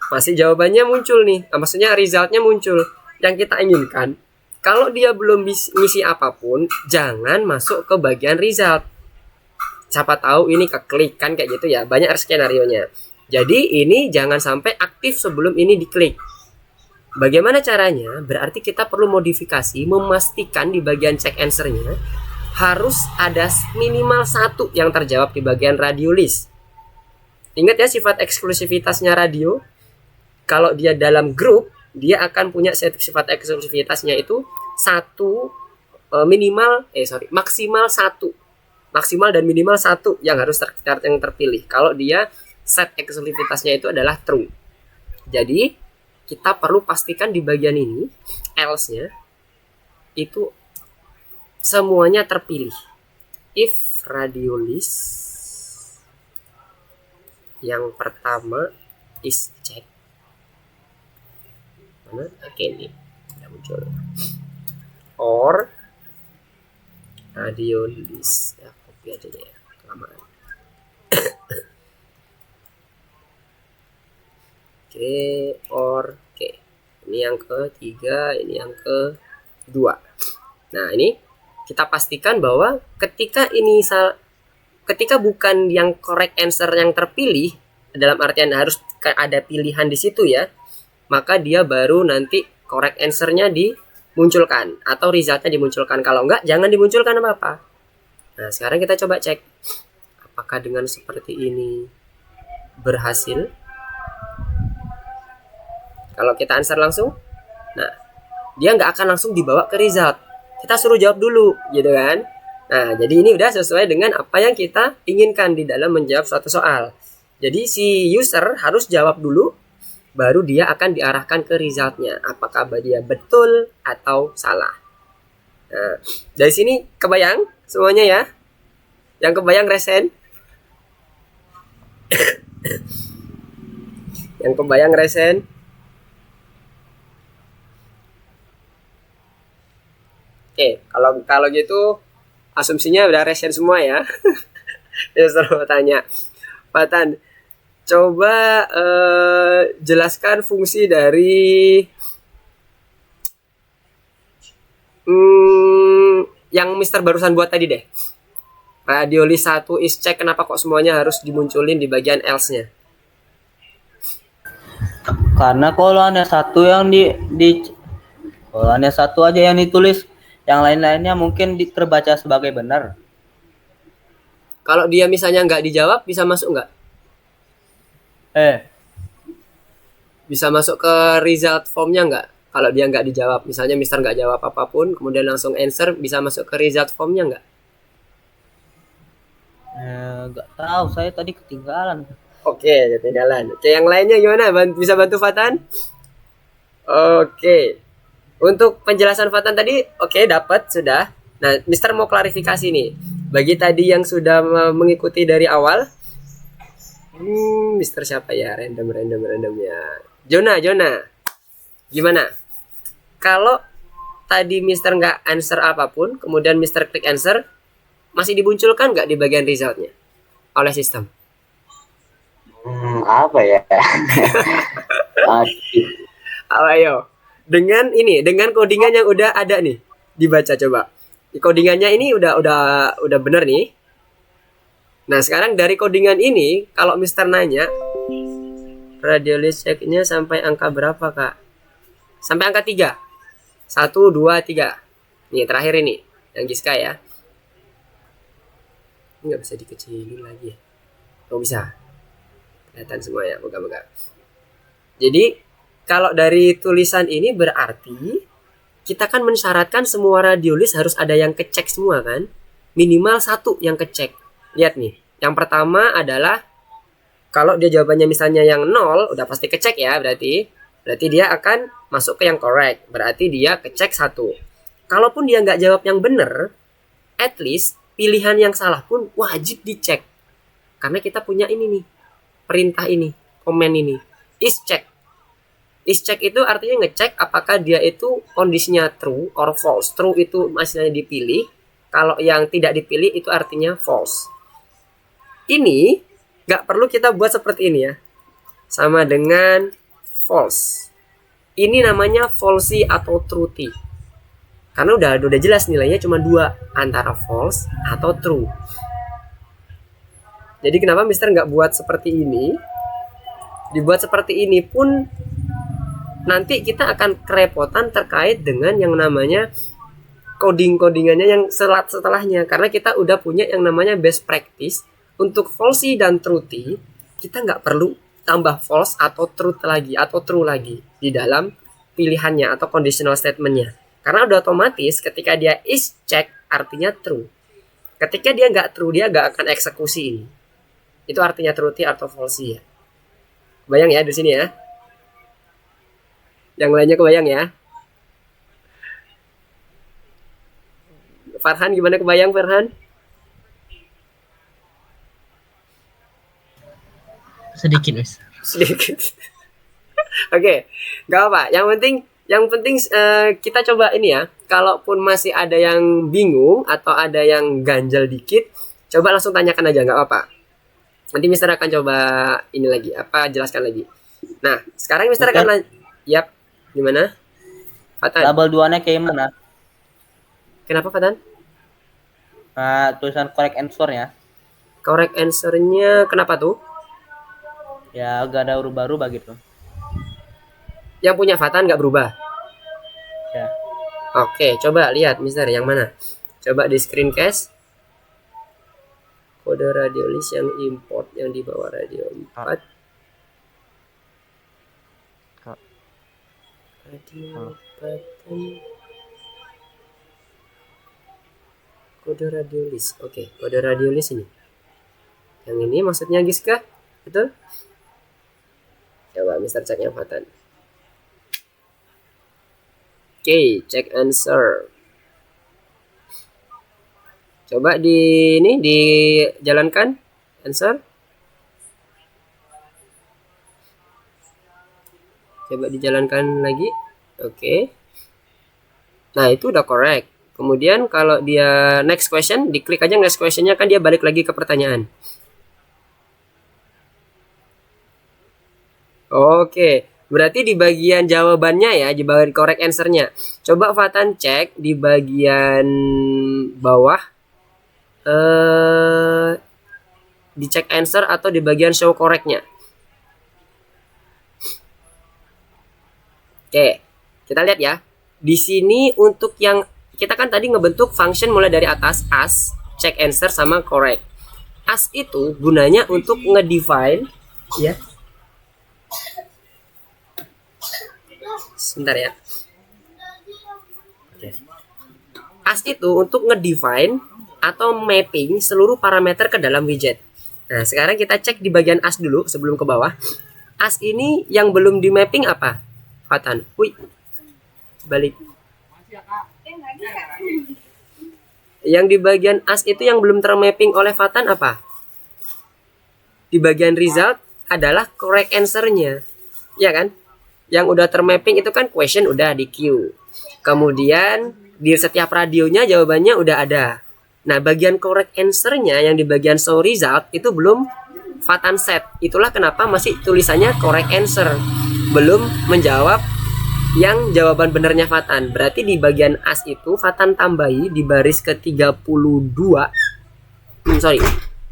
masih jawabannya muncul nih. Maksudnya resultnya muncul yang kita inginkan. Kalau dia belum ngisi apapun, jangan masuk ke bagian result. Siapa tahu ini keklik kan, kayak gitu ya. Banyak skenario-nya. Jadi ini jangan sampai aktif sebelum ini diklik. Bagaimana caranya? Berarti kita perlu modifikasi, memastikan di bagian check answer-nya harus ada minimal 1 yang terjawab di bagian radio list. Ingat ya sifat eksklusivitasnya radio. Kalau dia dalam grup, dia akan punya sifat eksklusivitasnya itu maksimal 1. Maksimal dan minimal 1 yang harus yang terpilih. Kalau dia set eksklusivitasnya itu adalah true. Jadi kita perlu pastikan di bagian ini else-nya itu semuanya terpilih. If radio list yang pertama is check. Mana? Oke, ini tidak muncul. Or radio list, ya copy aja deh ya, kelamaan. Oke. Ini yang ketiga, ini yang kedua. Nah, ini kita pastikan bahwa ketika bukan yang correct answer yang terpilih, dalam artian harus ada pilihan di situ ya, maka dia baru nanti correct answer-nya munculkan atau resultnya dimunculkan. Kalau enggak, jangan dimunculkan apa-apa. Nah, sekarang kita coba cek apakah dengan seperti ini berhasil. Kalau kita answer langsung, nah dia nggak akan langsung dibawa ke result. Kita suruh jawab dulu, gitu kan? Nah, jadi ini udah sesuai dengan apa yang kita inginkan di dalam menjawab suatu soal. Jadi si user harus jawab dulu, baru dia akan diarahkan ke resultnya. Apakah dia betul atau salah. Nah, dari sini kebayang semuanya ya? Yang kebayang resen? Yang kebayang resen? Oke, kalau gitu asumsinya udah resen semua ya. Ya, mau tanya, Patan, coba jelaskan fungsi dari yang Mister barusan buat tadi deh. Radiolist 1 is check, kenapa kok semuanya harus dimunculin di bagian else-nya? Karena kalau hanya satu yang kalau hanya satu aja yang ditulis, yang lain-lainnya mungkin terbaca sebagai benar. Kalau dia misalnya nggak dijawab, bisa masuk nggak? Bisa masuk ke result formnya nggak? Kalau dia nggak dijawab, misalnya Mister nggak jawab apapun, kemudian langsung answer, bisa masuk ke result formnya nggak? Nggak tahu, saya tadi ketinggalan. Oke, ketinggalan. Oke, yang lainnya gimana? Bisa bantu Fatan? Oke. Untuk penjelasan Fatan tadi, oke, dapat sudah. Nah, Mister mau klarifikasi nih. Bagi tadi yang sudah mengikuti dari awal, Mister siapa ya? Random ya. Jona. Gimana? Kalau tadi Mister nggak answer apapun, kemudian Mister klik answer, masih dimunculkan nggak di bagian resultnya oleh sistem? Apa ya? Ayo. Dengan codingan yang udah ada nih, dibaca coba. Codingannya ini udah bener nih. Nah, sekarang dari codingan ini, kalau Mister nanya, radiolist check-nya sampai angka berapa, Kak? Sampai angka 3. 1, 2, 3. Nih, terakhir ini. Yang Giska ya. Ini nggak bisa dikecilin lagi ya. Oh, bisa. Kelihatan semua ya, moga-moga. Jadi, kalau dari tulisan ini berarti kita kan mensyaratkan semua radiolist harus ada yang kecek semua kan? Minimal 1 yang kecek. Lihat nih, yang pertama adalah kalau dia jawabannya misalnya yang 0, udah pasti kecek ya, berarti dia akan masuk ke yang correct. Berarti dia kecek 1. Kalaupun dia nggak jawab yang benar, at least pilihan yang salah pun wajib dicek. Karena kita punya ini nih, perintah ini, komen ini, is check. Is check itu artinya ngecek apakah dia itu kondisinya true or false. True itu masih dipilih, kalau yang tidak dipilih itu artinya false. Ini nggak perlu kita buat seperti ini ya. Sama dengan false. Ini namanya falsy atau truthy. Karena udah jelas nilainya cuma 2, antara false atau true. Jadi kenapa Mister nggak buat seperti ini? Dibuat seperti ini pun nanti kita akan kerepotan terkait dengan yang namanya codingannya yang setelahnya. Karena kita udah punya yang namanya best practice. Untuk falsy dan truthy, kita nggak perlu tambah false atau truth lagi atau true lagi di dalam pilihannya atau conditional statementnya. Karena udah otomatis ketika dia is check artinya true. Ketika dia nggak true, dia nggak akan eksekusi ini. Itu artinya truthy atau falsy ya. Bayang ya di sini ya. Yang lainnya kebayang ya. Farhan gimana, kebayang Farhan? Sedikit, Mas. Sedikit. Oke, nggak apa. Yang penting kita coba ini ya. Kalaupun masih ada yang bingung atau ada yang ganjal dikit, coba langsung tanyakan aja, nggak apa. Nanti Mister akan coba ini lagi, jelaskan lagi. Nah, sekarang Mister akan yap, gimana? Fatan. Label 2-nya kayak mana? Kenapa Fatan? Tulisan correct answer-nya. Correct answer-nya kenapa tuh? Ya agak ada berubah-ubah gitu. Yang punya Fatan nggak berubah? Ya. Oke, coba lihat Mister yang mana? Coba di screencast. Kode radio list yang import yang di bawah radio 4. Kak. Radio button. Kode radio list. Oke, kode radio list ini. Yang ini maksudnya Giska? Betul? Coba Mister cek yang Fatan. Oke, check answer. Coba ini dijalankan answer. Coba dijalankan lagi. Oke. Nah, itu udah correct. Kemudian kalau dia next question, diklik aja next questionnya, kan dia balik lagi ke pertanyaan. Oke. Berarti di bagian jawabannya ya, di bagian correct answer-nya. Coba Fatan cek di bagian bawah. Di check answer atau di bagian show correct-nya. Oke, kita lihat ya. Di sini untuk yang kita kan tadi ngebentuk function mulai dari atas, as, check answer sama correct. As itu gunanya untuk ngedefine ya. Sebentar ya. As itu untuk ngedefine atau mapping seluruh parameter ke dalam widget. Nah, sekarang kita cek di bagian as dulu sebelum ke bawah. As ini yang belum di mapping apa? Fatan. Wih. Balik. Yang di bagian as itu yang belum termapping oleh Fatan apa? Di bagian result adalah correct answer-nya. Ya kan? Yang udah termapping itu kan question udah di queue. Kemudian di setiap radionya jawabannya udah ada. Nah, bagian correct answer-nya yang di bagian show result itu belum Fatan set. Itulah kenapa masih tulisannya correct answer. Belum menjawab yang jawaban benernya Fatan. Berarti di bagian as itu Fatan tambahi di baris ke-32. Sorry.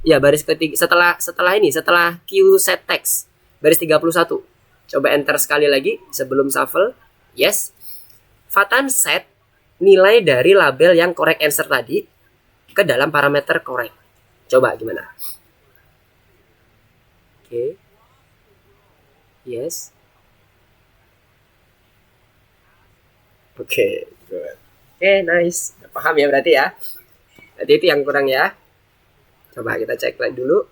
Ya, baris ketiga setelah Q set text. Baris 31. Coba enter sekali lagi sebelum shuffle. Yes. Fatan set nilai dari label yang correct answer tadi ke dalam parameter correct. Coba gimana? Oke. Yes. Oke, good. Oke, nice. Paham ya berarti ya? Berarti itu yang kurang ya. Coba kita cek lagi dulu.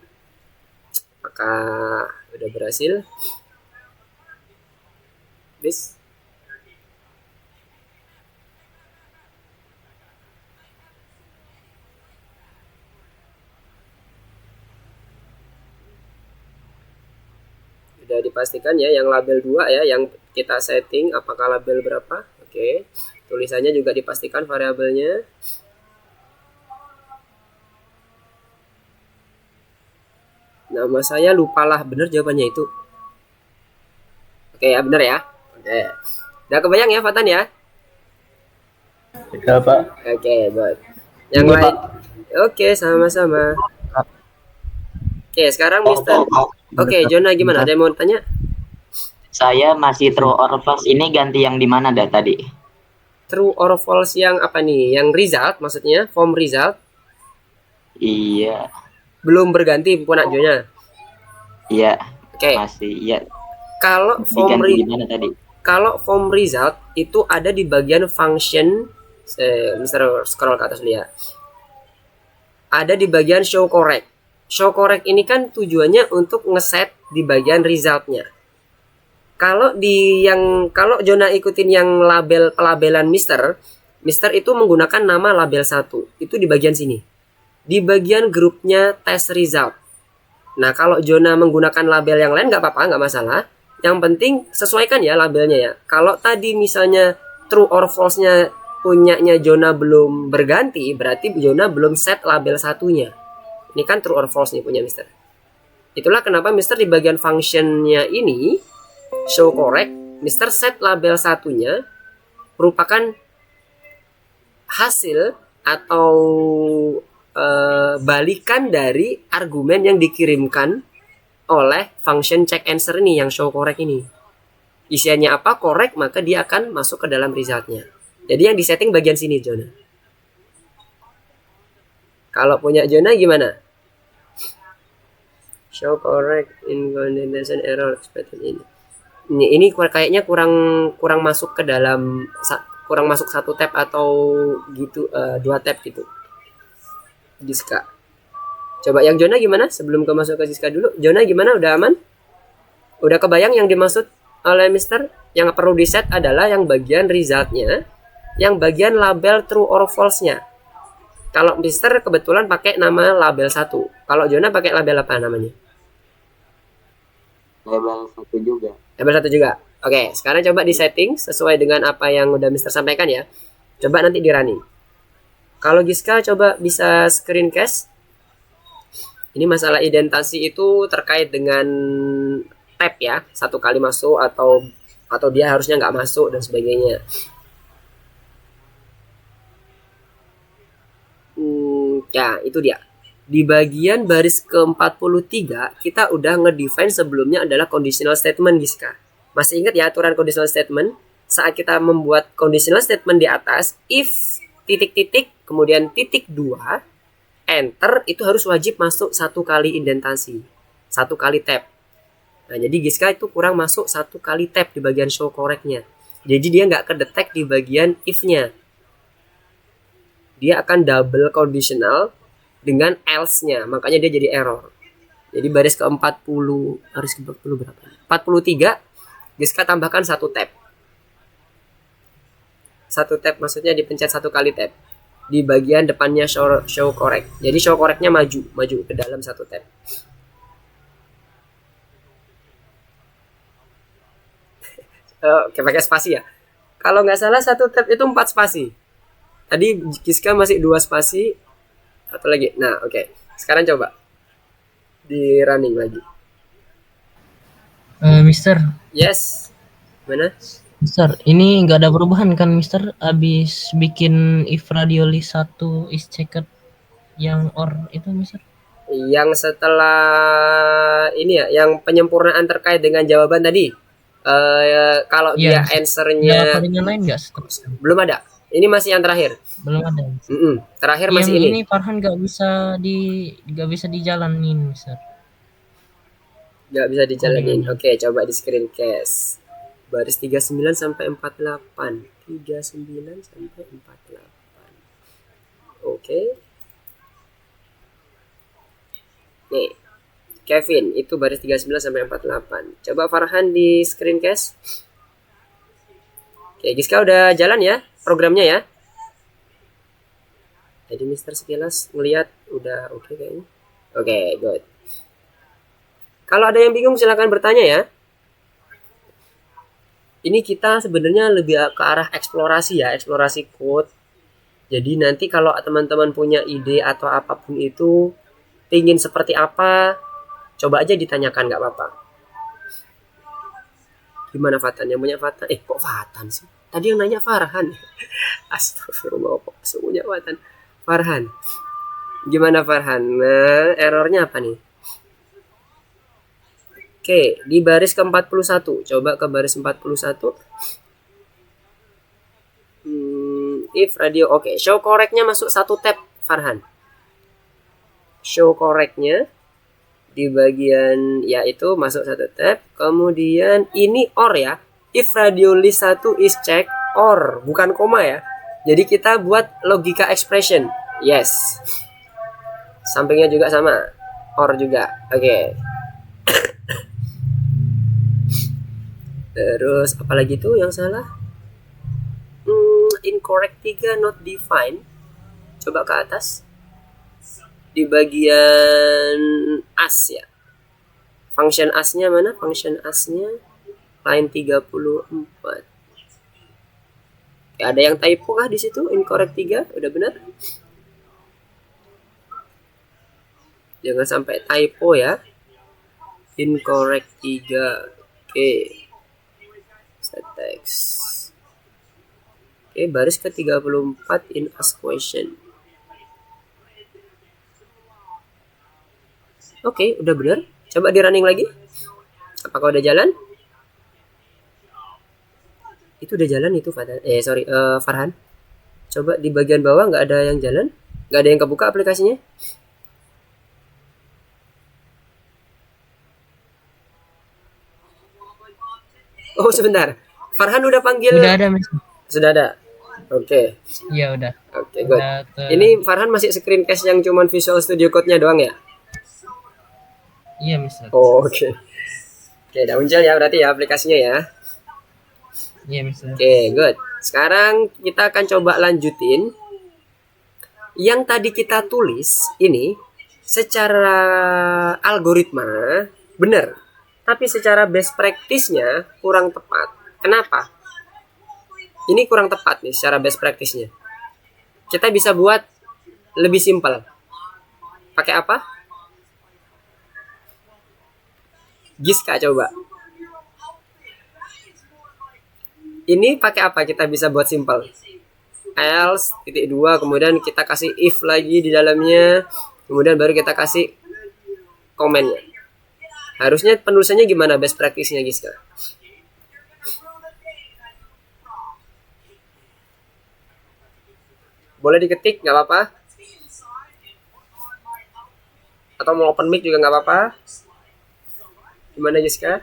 Apakah udah berhasil? Bis. Sudah dipastikan ya yang label 2 ya, yang kita setting apakah label berapa. Oke. Tulisannya juga dipastikan variabelnya. Nama saya lupalah, bener jawabannya itu. Oke ya, bener ya. Oke. Udah kebayang ya Fatan ya? Ya, Pak. Oke, good. Yang Iya, lain. Pak. Oke, sama-sama. Oke, sekarang Mister. Oke, Jona gimana? Ada yang mau tanya? Saya masih true or false, ini ganti yang di mana dah tadi? True or false yang apa nih? Yang result maksudnya, form result Iya, belum berganti Punak Jona. iya, Oke. masih iya. Kalau form Diganti di mana tadi? kalau form result itu ada di bagian function. Mister scroll ke atas dulu ya. Ada di bagian show correct. Show correct ini kan tujuannya untuk ngeset di bagian resultnya. Kalau Jona ikutin yang label pelabelan Mister itu menggunakan nama label 1. Itu di bagian sini. Di bagian grupnya test result. Nah, kalau Jona menggunakan label yang lain nggak apa-apa, nggak masalah. Yang penting sesuaikan ya labelnya ya. Kalau tadi misalnya true or false-nya punyanya Jona belum berganti, berarti Jona belum set label satunya. Ini kan true or false nih punya Mister. Itulah kenapa Mister di bagian function-nya ini show correct, Mister set label satunya merupakan hasil atau balikan dari argumen yang dikirimkan oleh function check answer ini yang show correct ini. Isiannya apa correct, maka dia akan masuk ke dalam resultnya. Jadi yang disetting bagian sini Jona. Kalau punya Jona gimana? Show correct indentation error expected ini. Ini kayaknya kurang masuk ke dalam, kurang masuk 1 tab atau gitu, 2 tab gitu. Giska. Coba yang Jona gimana? Sebelum ke masuk ke Giska dulu. Jona gimana? Udah aman? Udah kebayang yang dimaksud oleh Mister? Yang perlu di set adalah yang bagian resultnya, yang bagian label true or false-nya. Kalau Mister kebetulan pakai nama label 1. Kalau Jona pakai label apa namanya? Label 1 juga. Label 1 juga. Oke, sekarang coba di setting sesuai dengan apa yang udah Mister sampaikan ya. Coba nanti di running. Kalau Giska coba bisa screencast. Ini masalah identasi itu terkait dengan tab ya. 1 kali masuk atau dia harusnya nggak masuk dan sebagainya. Ya, itu dia. Di bagian baris ke-43 kita udah ngedefine sebelumnya adalah conditional statement Giska. Masih ingat ya aturan conditional statement? Saat kita membuat conditional statement di atas, if titik-titik kemudian titik 2 enter itu harus wajib masuk 1 kali indentasi, 1 kali tab. Nah, jadi Giska itu kurang masuk 1 kali tab di bagian show correct-nya. Jadi dia nggak kedetek di bagian if-nya. Dia akan double conditional dengan else-nya, makanya dia jadi error. Jadi baris ke-40, baris ke-40 berapa? 43, Giska tambahkan 1 tab. 1 tab maksudnya dipencet 1 kali tab. Di bagian depannya show correct. Jadi show correct-nya maju ke dalam 1 tab. Oke, pakai spasi ya. Kalau nggak salah 1 tab itu 4 spasi. Tadi Giska masih 2 spasi. Satu lagi. Nah, oke. Sekarang coba di running lagi. Mister, Yes. Mana? Mister, ini nggak ada perubahan kan Mister? Abis bikin if radio list 1 is checked yang or itu Mister? Yang setelah ini ya, yang penyempurnaan terkait dengan jawaban tadi. Kalau dia Iya. Ada answernya codingan lain nggak seterusnya? belum ada. Ini masih yang terakhir. Belum ada. Terakhir Yang masih ini. ini Farhan nggak bisa dijalanin Mister. Nggak bisa dijalanin. Oke, coba di screencast. Baris 39 sampai 48. 39 sampai 48. Oke. Nih. Kevin, itu baris 39 sampai 48. Coba Farhan di screencast. Oke, Giska udah jalan ya programnya ya. Jadi Mister sekilas ngelihat udah oke kayaknya. Oke, good. Kalau ada yang bingung silahkan bertanya ya. Ini kita sebenarnya lebih ke arah eksplorasi ya, eksplorasi code. Jadi nanti kalau teman-teman punya ide atau apapun itu, ingin seperti apa, coba aja ditanyakan, nggak apa-apa. Gimana Fatan? Yang punya Fatan? Kok Fatan sih? Tadi yang nanya Farhan. Astagfirullah, kok semuanya Fatan. Farhan. Gimana Farhan? Nah, errornya apa nih? Oke, di baris ke-41. Coba ke baris 41. If radio, oke. Show correct-nya masuk 1 tab, Farhan. Show correct-nya di bagian yaitu masuk 1 tab. Kemudian ini or ya. If radio list 1 is check or, bukan koma ya. Jadi kita buat logika expression. Yes. Sampingnya juga sama. Or juga. Oke. Terus apalagi tuh yang salah? Incorrect 3 not defined. Coba ke atas. Di bagian as ya. Function as-nya mana? Function as-nya line 34. Ada yang typo kah di situ? Incorrect 3 udah benar? Jangan sampai typo ya. Incorrect 3. Oke. Set text. Oke, baris ke-34 in ask question. Oke, udah benar. Coba di running lagi. Apakah udah jalan? Itu udah jalan itu Farhan. Coba di bagian bawah nggak ada yang jalan, nggak ada yang kebuka aplikasinya. Oh sebentar, Farhan udah panggil. Udah ada Mister. Sudah ada. Oke, Iya udah. oke, good. Udah Ini Farhan masih screencast yang cuman Visual Studio Code-nya doang ya? Iya Mister. Oh, oke. Oke, udah muncul ya berarti ya aplikasinya ya. Iya Mister. Oke, good. Sekarang kita akan coba lanjutin. Yang tadi kita tulis ini secara algoritma benar, tapi secara best practice-nya kurang tepat. Kenapa? Ini kurang tepat nih secara best practice-nya. Kita bisa buat lebih simpel. Pakai apa? Giska coba. Ini pakai apa kita bisa buat simpel? Else titik 2, kemudian kita kasih if lagi di dalamnya, kemudian baru kita kasih komennya. Harusnya penulisannya gimana best practice-nya Giska? Boleh diketik nggak apa-apa? Atau mau open mic juga nggak apa-apa? Gimana Giska?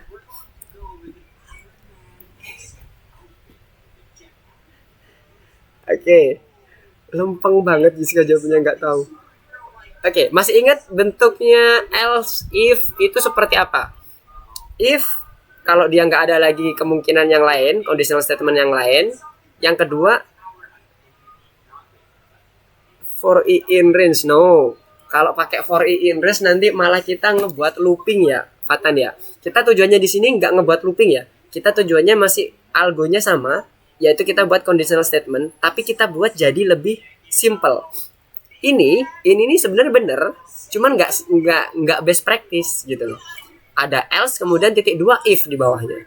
Oke, lempeng banget Giska jawabnya nggak tahu. Oke, masih ingat bentuknya else if itu seperti apa? If kalau dia nggak ada lagi kemungkinan yang lain, conditional statement yang lain. Yang kedua, for i in range. No, kalau pakai for i in range nanti malah kita ngebuat looping ya, Fatan ya. Kita tujuannya di sini nggak ngebuat looping ya. Kita tujuannya masih algonya sama, yaitu kita buat conditional statement, tapi kita buat jadi lebih simple. Ini sebenarnya bener, cuman nggak best practice gitu loh. Ada else kemudian titik 2 if di bawahnya.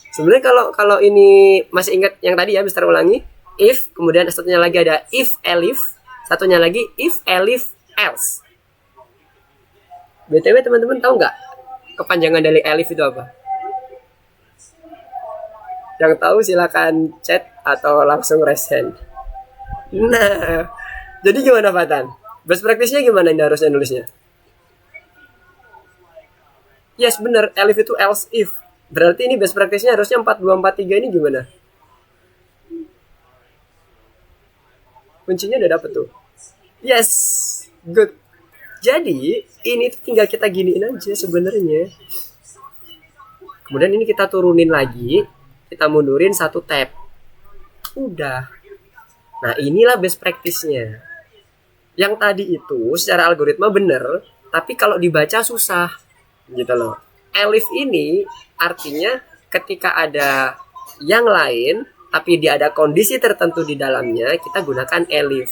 Sebenarnya kalau ini masih ingat yang tadi ya, Mister ulangi. If kemudian satunya lagi ada if elif, satunya lagi if elif else. BTW teman-teman tahu nggak kepanjangan dari elif itu apa? Yang tahu silakan chat atau langsung raise hand. Nah, jadi gimana Fatan? Best practice-nya gimana ini harusnya nulisnya? Yes, bener. Elif itu else if. Berarti ini best practice-nya harusnya 4243 ini gimana? Kuncinya udah dapet tuh. Yes, good. Jadi ini tuh tinggal kita giniin aja sebenarnya. Kemudian ini kita turunin lagi, kita mundurin satu tab. Udah. Nah inilah best practice-nya. Yang tadi itu secara algoritma bener, tapi kalau dibaca susah, gitu loh. Elif ini artinya ketika ada yang lain, tapi dia ada kondisi tertentu di dalamnya, kita gunakan elif.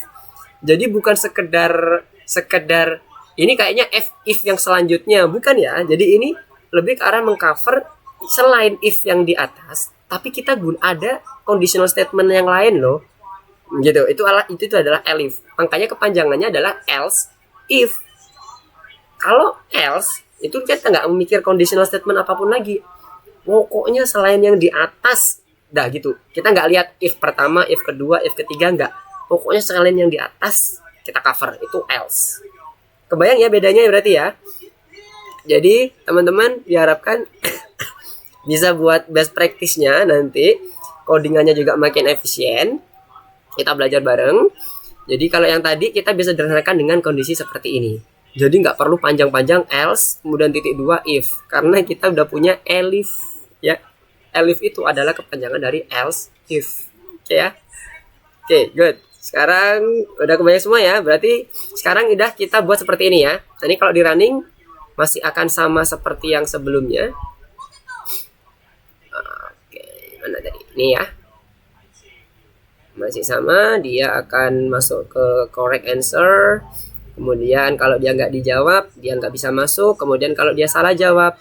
Jadi bukan sekedar ini kayaknya if yang selanjutnya, bukan ya. Jadi ini lebih ke arah mengcover selain if yang di atas, tapi kita ada conditional statement yang lain loh. Gitu. Itu adalah elif. Makanya kepanjangannya adalah else if. Kalau else itu kita nggak memikir conditional statement apapun lagi. Pokoknya selain yang di atas, dah gitu. Kita nggak lihat if pertama, if kedua, if ketiga, nggak. Pokoknya selain yang di atas kita cover, itu else. Kebayang ya bedanya berarti ya. Jadi teman-teman diharapkan bisa buat best practice-nya nanti. Codingannya juga makin efisien. Kita belajar bareng. Jadi kalau yang tadi kita bisa sederhanakan dengan kondisi seperti ini. Jadi nggak perlu panjang-panjang else kemudian titik 2 if, karena kita udah punya elif ya. Elif itu adalah kepanjangan dari else if. Oke ya. Oke, good. Sekarang udah kebayang semua ya. Berarti sekarang udah kita buat seperti ini ya. Nah, ini kalau di running masih akan sama seperti yang sebelumnya. Oke, mana tadi? Ini ya. Masih sama, dia akan masuk ke correct answer. Kemudian kalau dia nggak dijawab, dia nggak bisa masuk. Kemudian kalau dia salah jawab,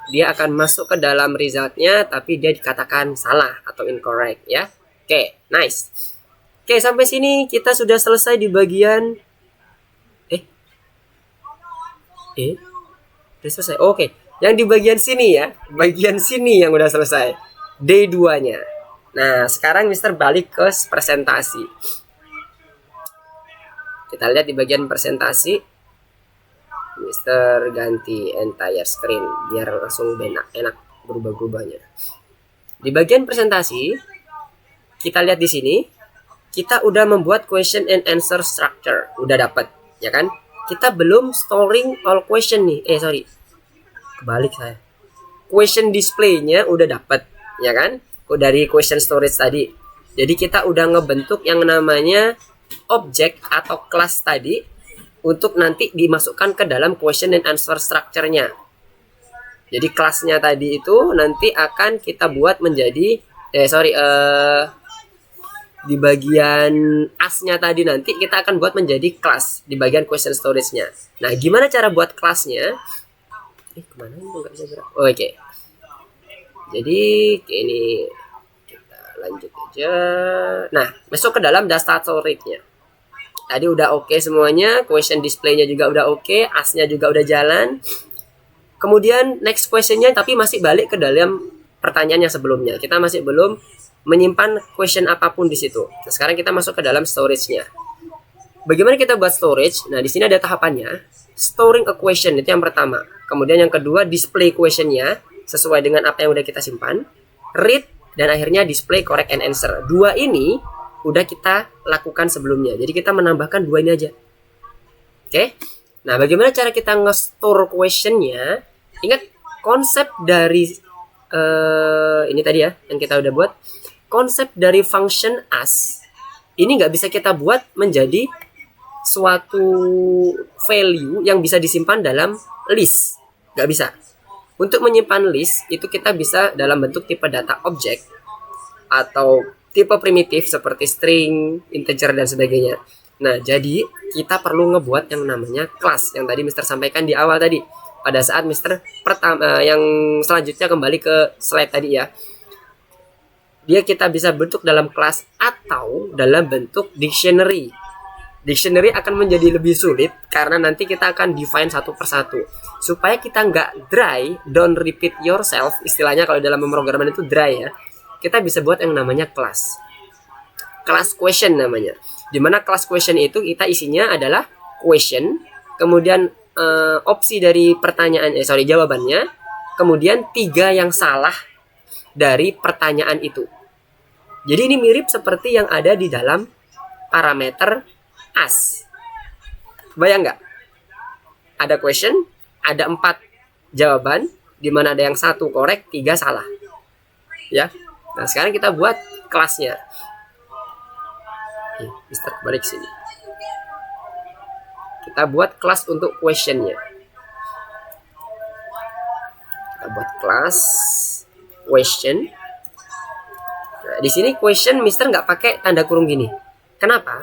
dia akan masuk ke dalam resultnya, tapi dia dikatakan salah atau incorrect ya. Oke, nice. Oke, sampai sini kita sudah selesai di bagian udah selesai. Oke, yang di bagian sini ya, bagian sini yang udah selesai. Day 2-nya. Nah, sekarang Mister balik ke presentasi. Kita lihat di bagian presentasi. Mister ganti entire screen biar langsung enak berubah-ubahnya. Di bagian presentasi, kita lihat di sini, kita udah membuat question and answer structure, udah dapat, ya kan? Kita belum storing all question nih. Kebalik saya. Question display-nya udah dapat, ya kan? Dari question storage tadi. Jadi kita udah ngebentuk yang namanya object atau kelas tadi untuk nanti dimasukkan ke dalam question and answer structure-nya. Jadi kelasnya tadi itu nanti akan kita buat menjadi di bagian as-nya tadi nanti kita akan buat menjadi kelas di bagian question storage-nya. Nah, gimana cara buat kelasnya? Kemana ini nggak bisa gerak? Oke. Jadi ini kita lanjut aja. Nah, masuk ke dalam data storage-nya. Tadi udah oke semuanya, question display-nya juga udah oke, as-nya juga udah jalan. Kemudian next question-nya tapi masih balik ke dalam pertanyaan yang sebelumnya. Kita masih belum menyimpan question apapun di situ. Nah, sekarang kita masuk ke dalam storage-nya. Bagaimana kita buat storage? Nah, di sini ada tahapannya. Storing a question itu yang pertama. Kemudian yang kedua display question-nya sesuai dengan apa yang udah kita simpan. Read dan akhirnya display correct and answer. Dua ini udah kita lakukan sebelumnya. Jadi kita menambahkan dua ini aja. Oke. Nah, bagaimana cara kita nge-store question-nya? Ingat konsep dari ini tadi ya yang kita udah buat. Konsep dari function as ini nggak bisa kita buat menjadi suatu value yang bisa disimpan dalam list. Nggak bisa. Untuk menyimpan list itu kita bisa dalam bentuk tipe data object atau tipe primitif seperti string, integer dan sebagainya. Nah, jadi kita perlu ngebuat yang namanya kelas yang tadi Mister sampaikan di awal tadi. Pada saat Mister yang selanjutnya kembali ke slide tadi ya. Dia kita bisa bentuk dalam kelas atau dalam bentuk dictionary. Dictionary akan menjadi lebih sulit karena nanti kita akan define satu persatu. Supaya kita nggak dry, don't repeat yourself, istilahnya kalau dalam pemrograman itu dry ya. Kita bisa buat yang namanya kelas. Kelas question namanya. Dimana kelas question itu kita isinya adalah question, kemudian opsi dari jawabannya, kemudian 3 yang salah dari pertanyaan itu. Jadi ini mirip seperti yang ada di dalam parameter as. Bayang nggak? Ada question, ada 4 jawaban, di mana ada yang 1 correct, 3 salah. Ya. Nah, sekarang kita buat kelasnya. Mister balik sini. Kita buat kelas untuk questionnya. Kita buat kelas question. Nah, di sini question Mister nggak pakai tanda kurung gini. Kenapa?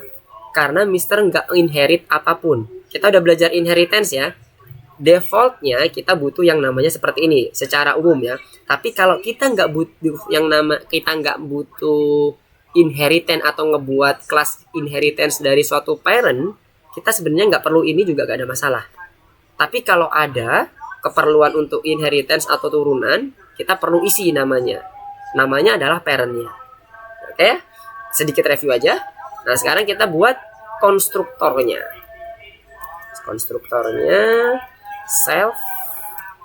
Karena Mister nggak inherit apapun. Kita udah belajar inheritance ya. Defaultnya kita butuh yang namanya seperti ini secara umum ya. Tapi kalau kita nggak butuh inheritance atau ngebuat kelas inheritance dari suatu parent, kita sebenarnya nggak perlu ini juga nggak ada masalah. Tapi kalau ada keperluan untuk inheritance atau turunan, kita perlu isi namanya. Namanya adalah parentnya. Oke, sedikit review aja. Nah, sekarang kita buat konstruktornya. Konstruktornya self,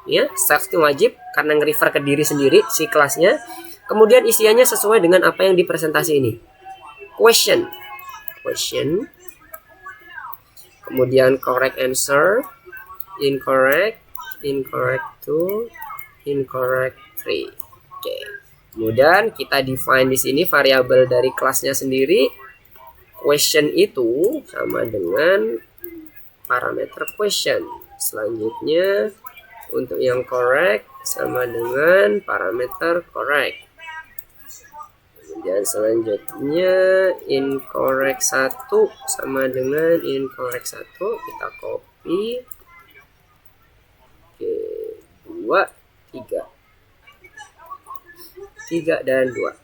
ya, self itu wajib karena nge-refer ke diri sendiri si kelasnya. Kemudian isiannya sesuai dengan apa yang di presentasi ini. Question. Kemudian correct answer, incorrect 2, incorrect 3. Oke. Kemudian kita define di sini variabel dari kelasnya sendiri. Question itu sama dengan parameter question. Selanjutnya untuk yang correct sama dengan parameter correct. Kemudian selanjutnya incorrect 1 sama dengan incorrect 1, kita copy. Oke, 2, 3 dan 2.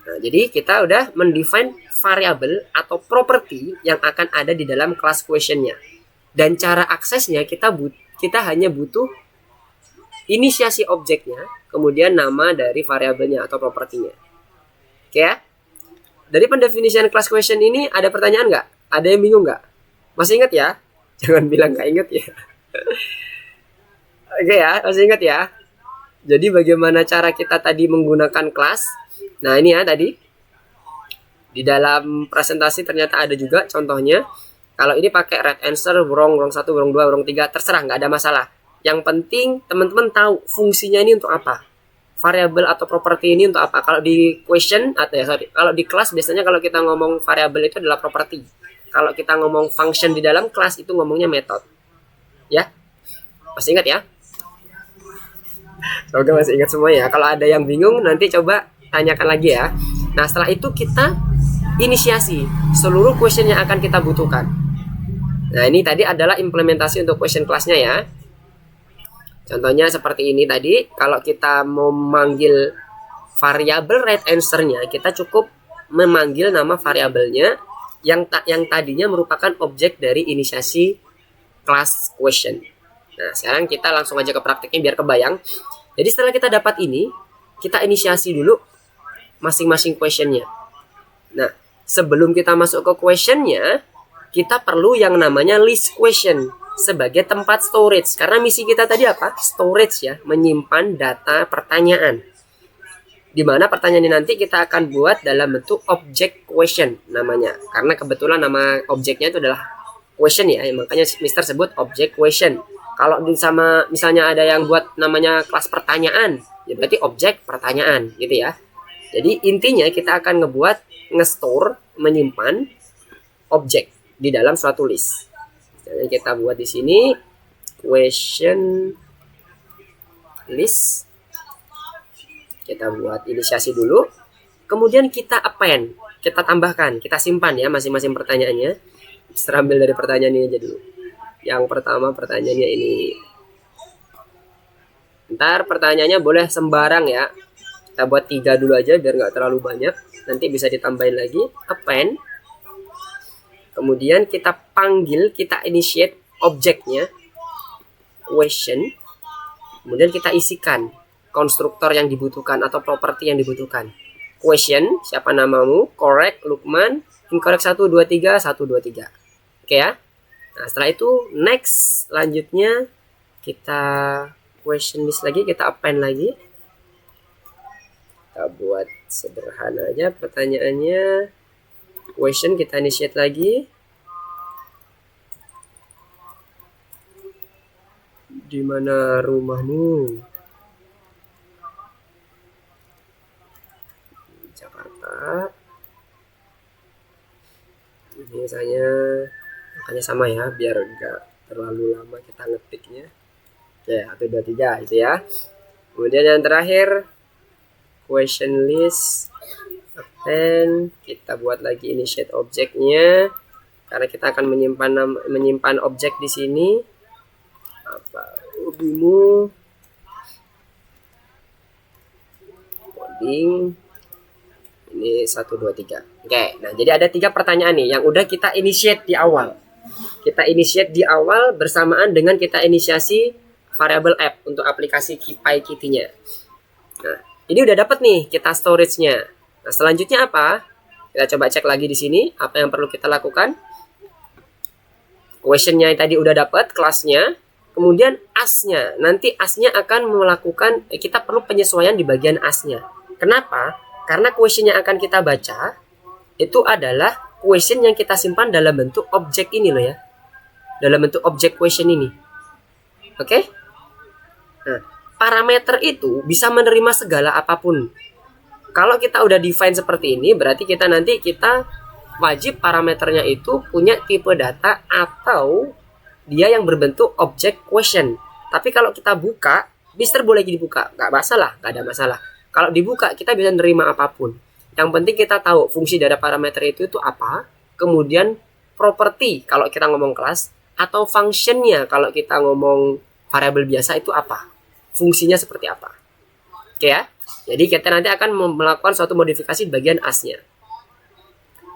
Nah, jadi kita udah mendefine variabel atau properti yang akan ada di dalam kelas questionnya. Dan cara aksesnya kita hanya butuh inisiasi objeknya, kemudian nama dari variabelnya atau propertinya. Oke ya. Dari pendefinisian class question ini ada pertanyaan nggak? Ada yang bingung nggak? Masih ingat ya? Jangan bilang nggak ingat ya. Oke ya, masih ingat ya? Jadi bagaimana cara kita tadi menggunakan kelas? Nah ini ya tadi. Di dalam presentasi ternyata ada juga contohnya. Kalau ini pakai right answer, wrong 1, wrong 2, wrong 3, terserah, nggak ada masalah. Yang penting teman-teman tahu fungsinya ini untuk apa. Variabel atau properti ini untuk apa. Kalau di question, kalau di kelas biasanya kalau kita ngomong variabel itu adalah properti. Kalau kita ngomong function di dalam kelas itu ngomongnya method. Ya, masih ingat ya? Semoga masih ingat semua ya. Kalau ada yang bingung nanti coba tanyakan lagi ya. Nah setelah itu kita inisiasi seluruh question yang akan kita butuhkan. Nah ini tadi adalah implementasi untuk question class-nya ya. Contohnya seperti ini tadi. Kalau kita mau memanggil variabel right answer-nya, kita cukup memanggil nama variabelnya yang tadinya merupakan objek dari inisiasi class question. Nah sekarang kita langsung aja ke praktiknya biar kebayang. Jadi setelah kita dapat ini, kita inisiasi dulu masing-masing questionnya. Nah sebelum kita masuk ke questionnya, kita perlu yang namanya list question sebagai tempat storage. Karena misi kita tadi apa? Storage ya, menyimpan data pertanyaan. Dimana pertanyaan ini nanti kita akan buat dalam bentuk object question namanya. Karena kebetulan nama objeknya itu adalah question ya, makanya Mister sebut object question. Kalau sama misalnya ada yang buat namanya kelas pertanyaan, ya berarti objek pertanyaan gitu ya. Jadi intinya kita akan nge-store, menyimpan objek di dalam suatu list. Jadi kita buat di sini question list. Kita buat inisiasi dulu. Kemudian kita append, kita tambahkan, kita simpan ya masing-masing pertanyaannya. Kita ambil dari pertanyaan ini aja dulu. Yang pertama pertanyaannya ini. Ntar pertanyaannya boleh sembarang ya. Kita buat 3 dulu aja biar nggak terlalu banyak. Nanti bisa ditambahin lagi. Append. Kemudian kita panggil, kita initiate objeknya. Question. Kemudian kita isikan konstruktor yang dibutuhkan atau properti yang dibutuhkan. Question, siapa namamu? Correct, Lukman. Incorrect 1, 2, 3, 1, 2, 3. Oke ya. Nah setelah itu next, selanjutnya kita question list lagi, kita append lagi. Kita buat sederhana aja pertanyaannya. Question kita initiate lagi. Di mana rumahmu? Jakarta. Ini misalnya makanya sama ya biar enggak terlalu lama kita ngetiknya. Oke, 1, 2, 3 itu ya. Kemudian yang terakhir question list, append, kita buat lagi initiate objeknya karena kita akan menyimpan objek di sini. Apa hobimu? Coding. Ini 1, 2, 3. Oke, nah jadi ada 3 pertanyaan nih yang udah kita initiate di awal. Kita initiate di awal bersamaan dengan kita inisiasi variable app untuk aplikasi PyKitty-nya. Nah, ini udah dapat nih kita storage-nya. Nah, selanjutnya apa? Kita coba cek lagi di sini apa yang perlu kita lakukan. Question-nya tadi udah dapat, kelasnya. Kemudian as-nya. Nanti as-nya akan melakukan, kita perlu penyesuaian di bagian as-nya. Kenapa? Karena question yang akan kita baca itu adalah question yang kita simpan dalam bentuk objek ini loh ya. Dalam bentuk objek question ini. Oke? Nah, parameter itu bisa menerima segala apapun. Kalau kita udah define seperti ini, berarti kita wajib parameternya itu punya tipe data atau dia yang berbentuk object question. Tapi kalau kita buka, Mister boleh dibuka, nggak masalah, nggak ada masalah. Kalau dibuka, kita bisa nerima apapun. Yang penting kita tahu fungsi dari parameter itu apa, kemudian properti kalau kita ngomong kelas, atau functionnya kalau kita ngomong variabel biasa itu apa, fungsinya seperti apa. Oke ya, jadi kita nanti akan melakukan suatu modifikasi di bagian as-nya.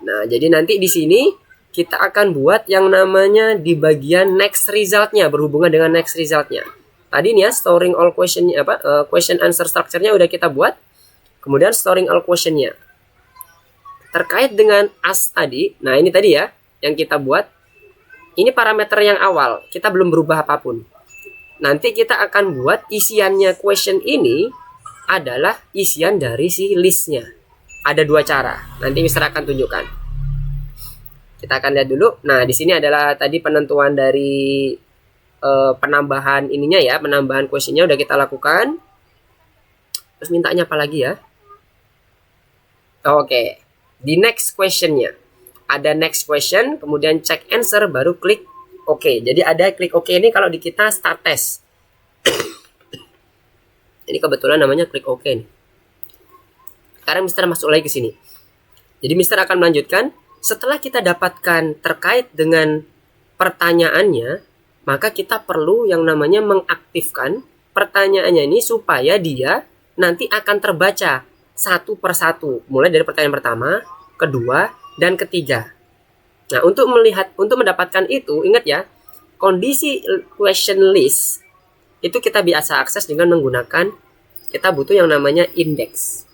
Nah, jadi nanti di sini kita akan buat yang namanya di bagian next result-nya, berhubungan dengan next result-nya. Tadi nih ya, storing all question answer structure-nya udah kita buat. Kemudian storing all question-nya. terkait dengan as tadi. Nah, ini tadi ya yang kita buat. Ini parameter yang awal, kita belum berubah apapun. Nanti kita akan buat isiannya question ini adalah isian dari si listnya. Ada dua cara. Nanti Mister akan tunjukkan. Kita akan lihat dulu. Nah, di sini adalah tadi penentuan dari penambahan ininya ya, penambahan questionnya udah kita lakukan. Terus mintanya apa lagi ya? Oke, di next questionnya ada next question, kemudian check answer, baru klik OK. Jadi ada klik OK ini kalau di kita start test. Ini kebetulan namanya klik OK nih. Sekarang Mister masuk lagi ke sini. Jadi Mister akan melanjutkan. Setelah kita dapatkan terkait dengan pertanyaannya, maka kita perlu yang namanya mengaktifkan pertanyaannya ini supaya dia nanti akan terbaca satu persatu. Mulai dari pertanyaan pertama, kedua, dan ketiga. Nah, untuk mendapatkan itu, ingat ya, kondisi question list itu kita biasa akses dengan menggunakan, kita butuh yang namanya indeks.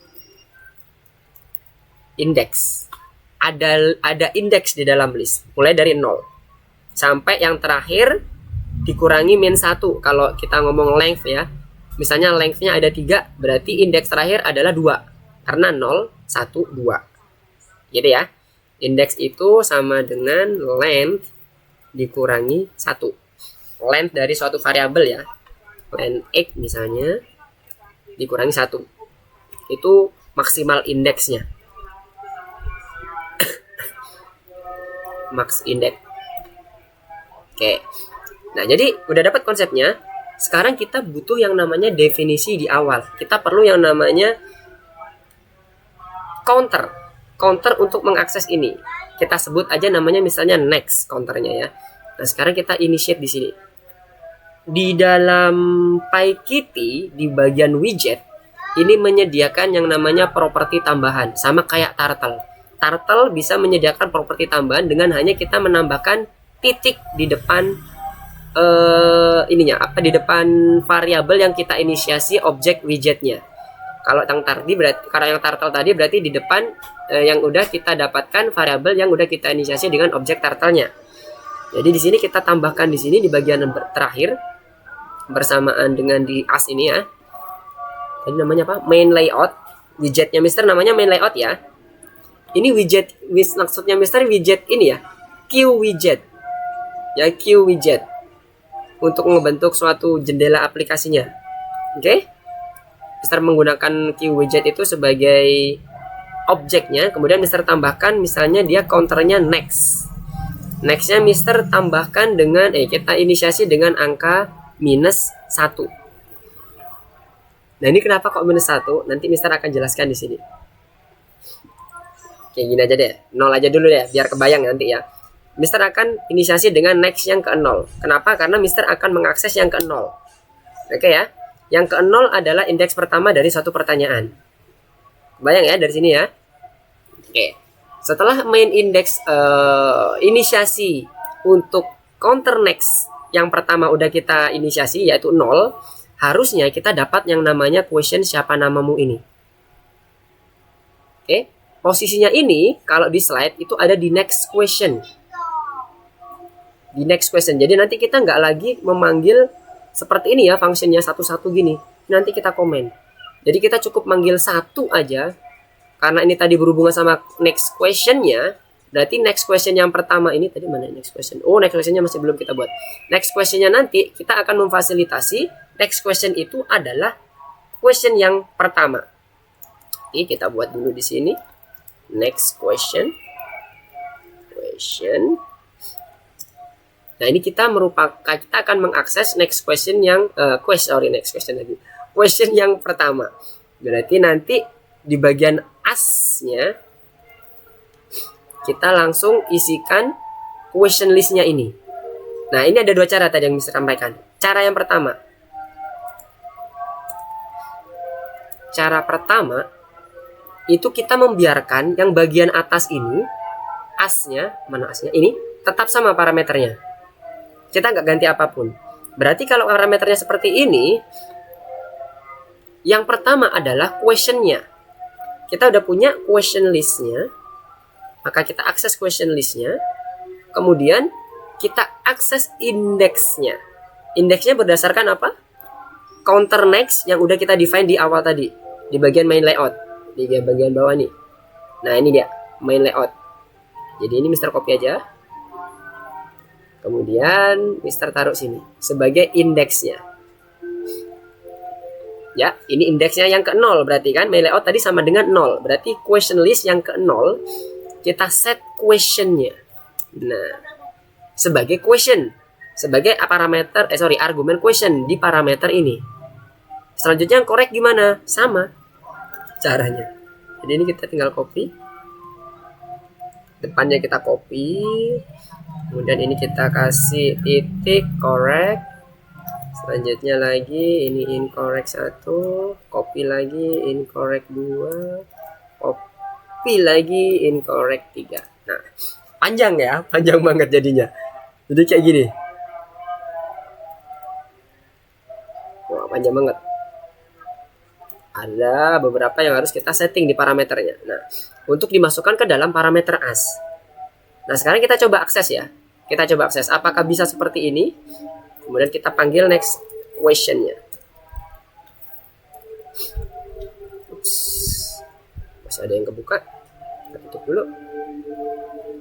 Indeks. Ada indeks di dalam list, mulai dari 0 sampai yang terakhir dikurangi min 1. Kalau kita ngomong length ya, misalnya length-nya ada 3, berarti indeks terakhir adalah 2. Karena 0, 1, 2. Gitu ya. Indeks itu sama dengan length dikurangi 1. Length dari suatu variabel ya. Length X misalnya dikurangi 1. Itu maksimal indeksnya. Max index. Oke. Nah, jadi udah dapat konsepnya. Sekarang kita butuh yang namanya definisi di awal. Kita perlu yang namanya counter untuk mengakses ini. Kita sebut aja namanya misalnya next counternya ya. Nah, sekarang kita initiate di sini. Di dalam PyKitty di bagian widget ini menyediakan yang namanya properti tambahan, sama kayak Turtle. Turtle bisa menyediakan properti tambahan dengan hanya kita menambahkan titik di depan di depan variabel yang kita inisiasi objek widgetnya. Kalau yang Turtle tadi berarti di depan yang udah kita dapatkan variabel yang udah kita inisiasi dengan objek Turtle-nya. Jadi di sini kita tambahkan di sini di bagian terakhir bersamaan dengan di as ini ya. Tadi namanya apa? Main layout. Widgetnya Mister namanya main layout ya. Ini maksudnya Mister widget ini ya. Q widget. Ya, Q widget. Untuk membentuk suatu jendela aplikasinya. Oke? Mister menggunakan Q widget itu sebagai objeknya, kemudian Mister tambahkan misalnya dia counternya next. Nextnya Mister tambahkan dengan kita inisiasi dengan angka -1. Nah, ini kenapa kok -1? Nanti Mister akan jelaskan di sini. Kayak gini aja deh, 0 aja dulu deh, biar kebayang nanti ya. Mister akan inisiasi dengan next yang ke 0. Kenapa? Karena Mister akan mengakses yang ke 0. Oke ya. Yang ke 0 adalah indeks pertama dari suatu pertanyaan. Bayang ya dari sini ya. Oke. Setelah main indeks inisiasi untuk counter next yang pertama udah kita inisiasi yaitu 0, harusnya kita dapat yang namanya question siapa namamu ini. Oke. Posisinya ini kalau di slide itu ada di next question. Di next question. Jadi nanti kita nggak lagi memanggil seperti ini ya fungsinya satu-satu gini. Nanti kita komen. Jadi kita cukup manggil satu aja. Karena ini tadi berhubungan sama next questionnya. Berarti next question yang pertama ini tadi mana next question? Oh, next questionnya masih belum kita buat. Next questionnya nanti kita akan memfasilitasi next question itu adalah question yang pertama. Oke, kita buat dulu di sini. Next question. Nah, ini kita akan mengakses next question yang question yang pertama. Berarti nanti di bagian asnya kita langsung isikan question listnya ini. Nah, ini ada dua cara tadi yang bisa sampaikan. Cara yang pertama. Cara pertama itu kita membiarkan yang bagian atas ini asnya, mana asnya ini tetap sama parameternya. Kita nggak ganti apapun. Berarti kalau parameternya seperti ini, yang pertama adalah questionnya. Kita udah punya question listnya. maka kita akses question listnya, kemudian kita akses indeksnya. Indeksnya berdasarkan apa? Counter next yang udah kita define di awal tadi, di bagian main layout, di bagian bawah nih. Nah ini dia main layout. Jadi ini Mister copy aja, kemudian Mister taruh sini sebagai indeksnya. Ya, ini indeksnya yang ke 0, berarti kan main layout tadi sama dengan 0. Berarti question list yang ke 0, kita set questionnya. Nah, sebagai question, sebagai parameter, argumen question di parameter ini. Selanjutnya yang correct gimana? Sama caranya. Jadi ini kita tinggal copy. Depannya kita copy. Kemudian ini kita kasih titik correct. Selanjutnya lagi ini incorrect 1, copy lagi incorrect 2, copy lagi incorrect 3. Nah, panjang ya, panjang banget jadinya. Jadi kayak gini. Wah, panjang banget. Ada beberapa yang harus kita setting di parameternya. Nah, untuk dimasukkan ke dalam parameter as. Nah, sekarang kita coba akses ya. Kita coba akses apakah bisa seperti ini. Kemudian kita panggil next questionnya. Ups. Masih ada yang kebuka. Kita tutup dulu.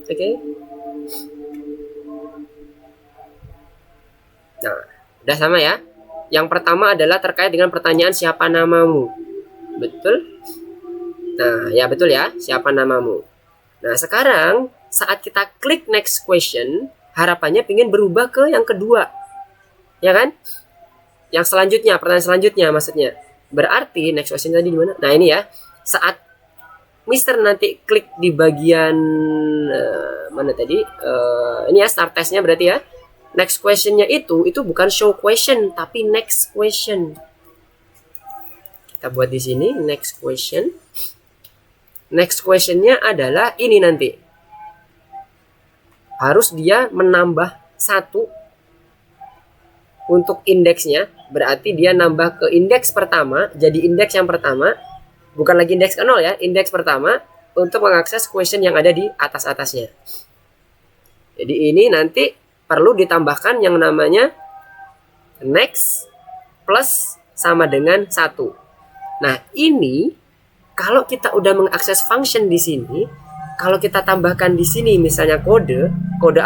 Oke. Nah, udah sama ya. Yang pertama adalah terkait dengan pertanyaan siapa namamu. Betul? Nah, ya betul ya. Siapa namamu. Nah, sekarang saat kita klik next question, harapannya ingin berubah ke yang kedua. Ya kan? Yang selanjutnya, pertanyaan selanjutnya maksudnya. Berarti next question tadi di mana? Nah, ini ya. Saat Mister nanti klik di bagian mana tadi? Ini ya start testnya berarti ya. Next questionnya itu bukan show question tapi next question. Kita buat di sini next question. Next questionnya adalah ini nanti. Harus dia menambah 1 untuk indeksnya, berarti dia nambah ke indeks pertama, jadi indeks yang pertama, bukan lagi indeks ke 0 ya, indeks pertama untuk mengakses question yang ada di atas-atasnya. Jadi ini nanti perlu ditambahkan yang namanya next plus sama dengan 1. Nah, ini kalau kita udah mengakses function di sini, kalau kita tambahkan di sini misalnya kode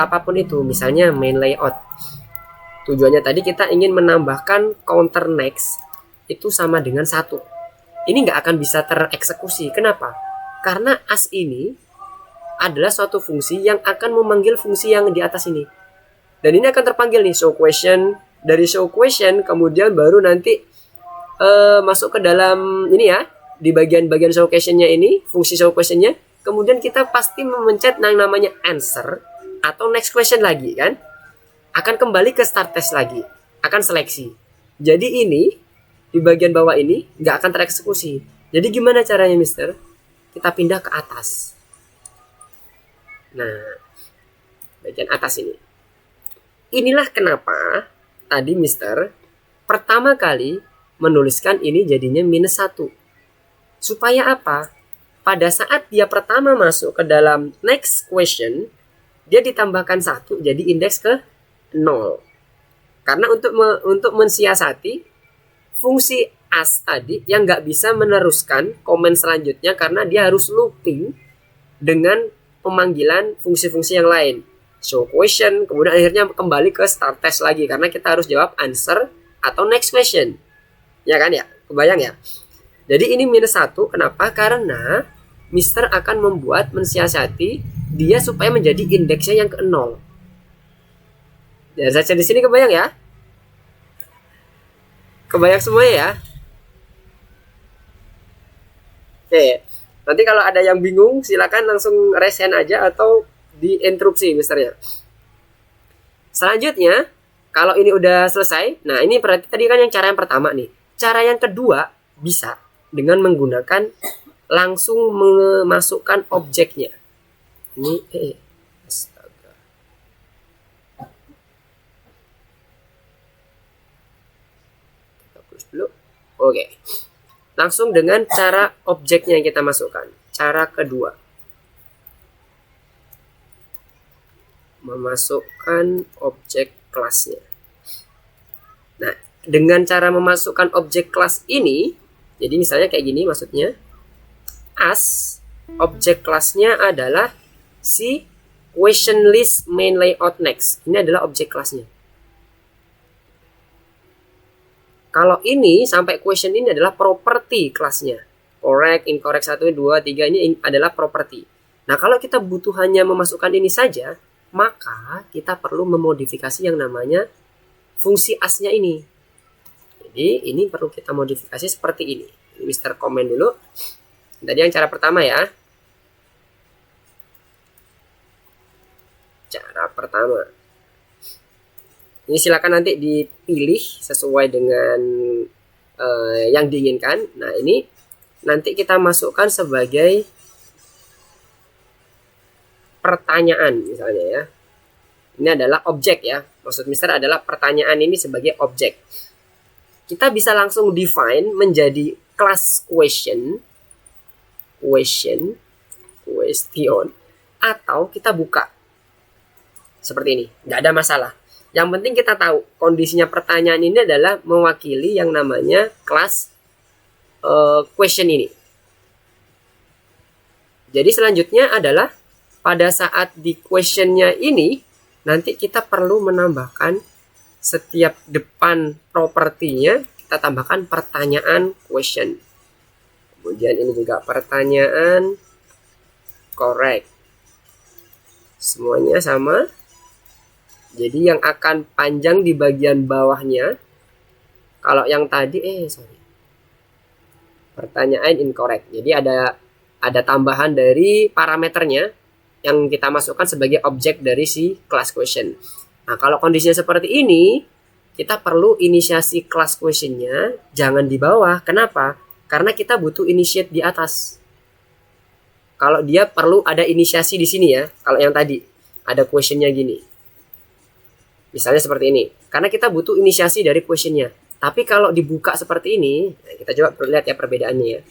apapun itu, misalnya main layout. Tujuannya tadi kita ingin menambahkan counter next itu sama dengan 1. Ini nggak akan bisa tereksekusi. Kenapa? Karena as ini adalah suatu fungsi yang akan memanggil fungsi yang di atas ini. Dan ini akan terpanggil nih show question. Dari show question kemudian baru nanti masuk ke dalam ini ya. Di bagian-bagian show questionnya ini, fungsi show questionnya. Kemudian kita pasti memencet yang namanya answer atau next question lagi kan. Akan kembali ke start test lagi, akan seleksi. Jadi ini di bagian bawah ini nggak akan tereksekusi. Jadi gimana caranya, Mister? Kita pindah ke atas. Nah, bagian atas ini. Inilah kenapa tadi Mister pertama kali menuliskan ini jadinya -1. Supaya apa? Pada saat dia pertama masuk ke dalam next question, dia ditambahkan 1 jadi indeks ke 0. Karena untuk mensiasati fungsi as tadi yang nggak bisa meneruskan komen selanjutnya karena dia harus looping dengan pemanggilan fungsi-fungsi yang lain. Show question, kemudian akhirnya kembali ke start test lagi karena kita harus jawab answer atau next question. Ya kan ya? Kebayang ya? Jadi ini -1, kenapa? Karena Mister akan membuat mensiasati dia supaya menjadi indeksnya yang ke 0. Ya, saya di sini kebayang ya? Kebayang semuanya ya? Oke, nanti kalau ada yang bingung silakan langsung raise hand aja atau diinterupsi misalnya. Selanjutnya, kalau ini udah selesai, nah ini berarti tadi kan yang cara yang pertama nih. Cara yang kedua bisa dengan menggunakan langsung memasukkan objeknya. Ini astaga. Kita hapus dulu. Oke. Langsung dengan cara objeknya yang kita masukkan. Cara kedua. memasukkan objek kelasnya. Nah, dengan cara memasukkan objek kelas ini, jadi misalnya kayak gini maksudnya, as objek kelasnya adalah si question list main layout next. Ini adalah objek kelasnya. Kalau ini sampai question ini adalah property kelasnya. Correct, incorrect, 1, 2, 3 ini adalah property. Nah, kalau kita butuh hanya memasukkan ini saja, maka kita perlu memodifikasi yang namanya fungsi as-nya ini. Jadi, ini perlu kita modifikasi seperti ini. Mister komen dulu. Tadi yang cara pertama ya. Cara pertama. Ini silakan nanti dipilih sesuai dengan yang diinginkan. Nah, ini nanti kita masukkan sebagai pertanyaan misalnya ya. Ini adalah objek ya. Maksud Mister adalah pertanyaan ini sebagai objek. Kita bisa langsung define menjadi class question, atau kita buka seperti ini, nggak ada masalah. Yang penting kita tahu kondisinya pertanyaan ini adalah mewakili yang namanya kelas question ini. Jadi selanjutnya adalah pada saat di questionnya ini nanti kita perlu menambahkan setiap depan propertinya kita tambahkan pertanyaan question. Kemudian ini juga pertanyaan correct. Semuanya sama. Jadi yang akan panjang di bagian bawahnya. Kalau yang tadi pertanyaan incorrect. Jadi ada tambahan dari parameternya yang kita masukkan sebagai objek dari si class question. Nah, kalau kondisinya seperti ini, kita perlu inisiasi class questionnya jangan di bawah. Kenapa? Karena kita butuh initiate di atas. Kalau dia perlu ada inisiasi di sini ya. Kalau yang tadi ada questionnya gini. Misalnya seperti ini. Karena kita butuh inisiasi dari questionnya. Tapi kalau dibuka seperti ini, nah kita coba lihat ya perbedaannya ya.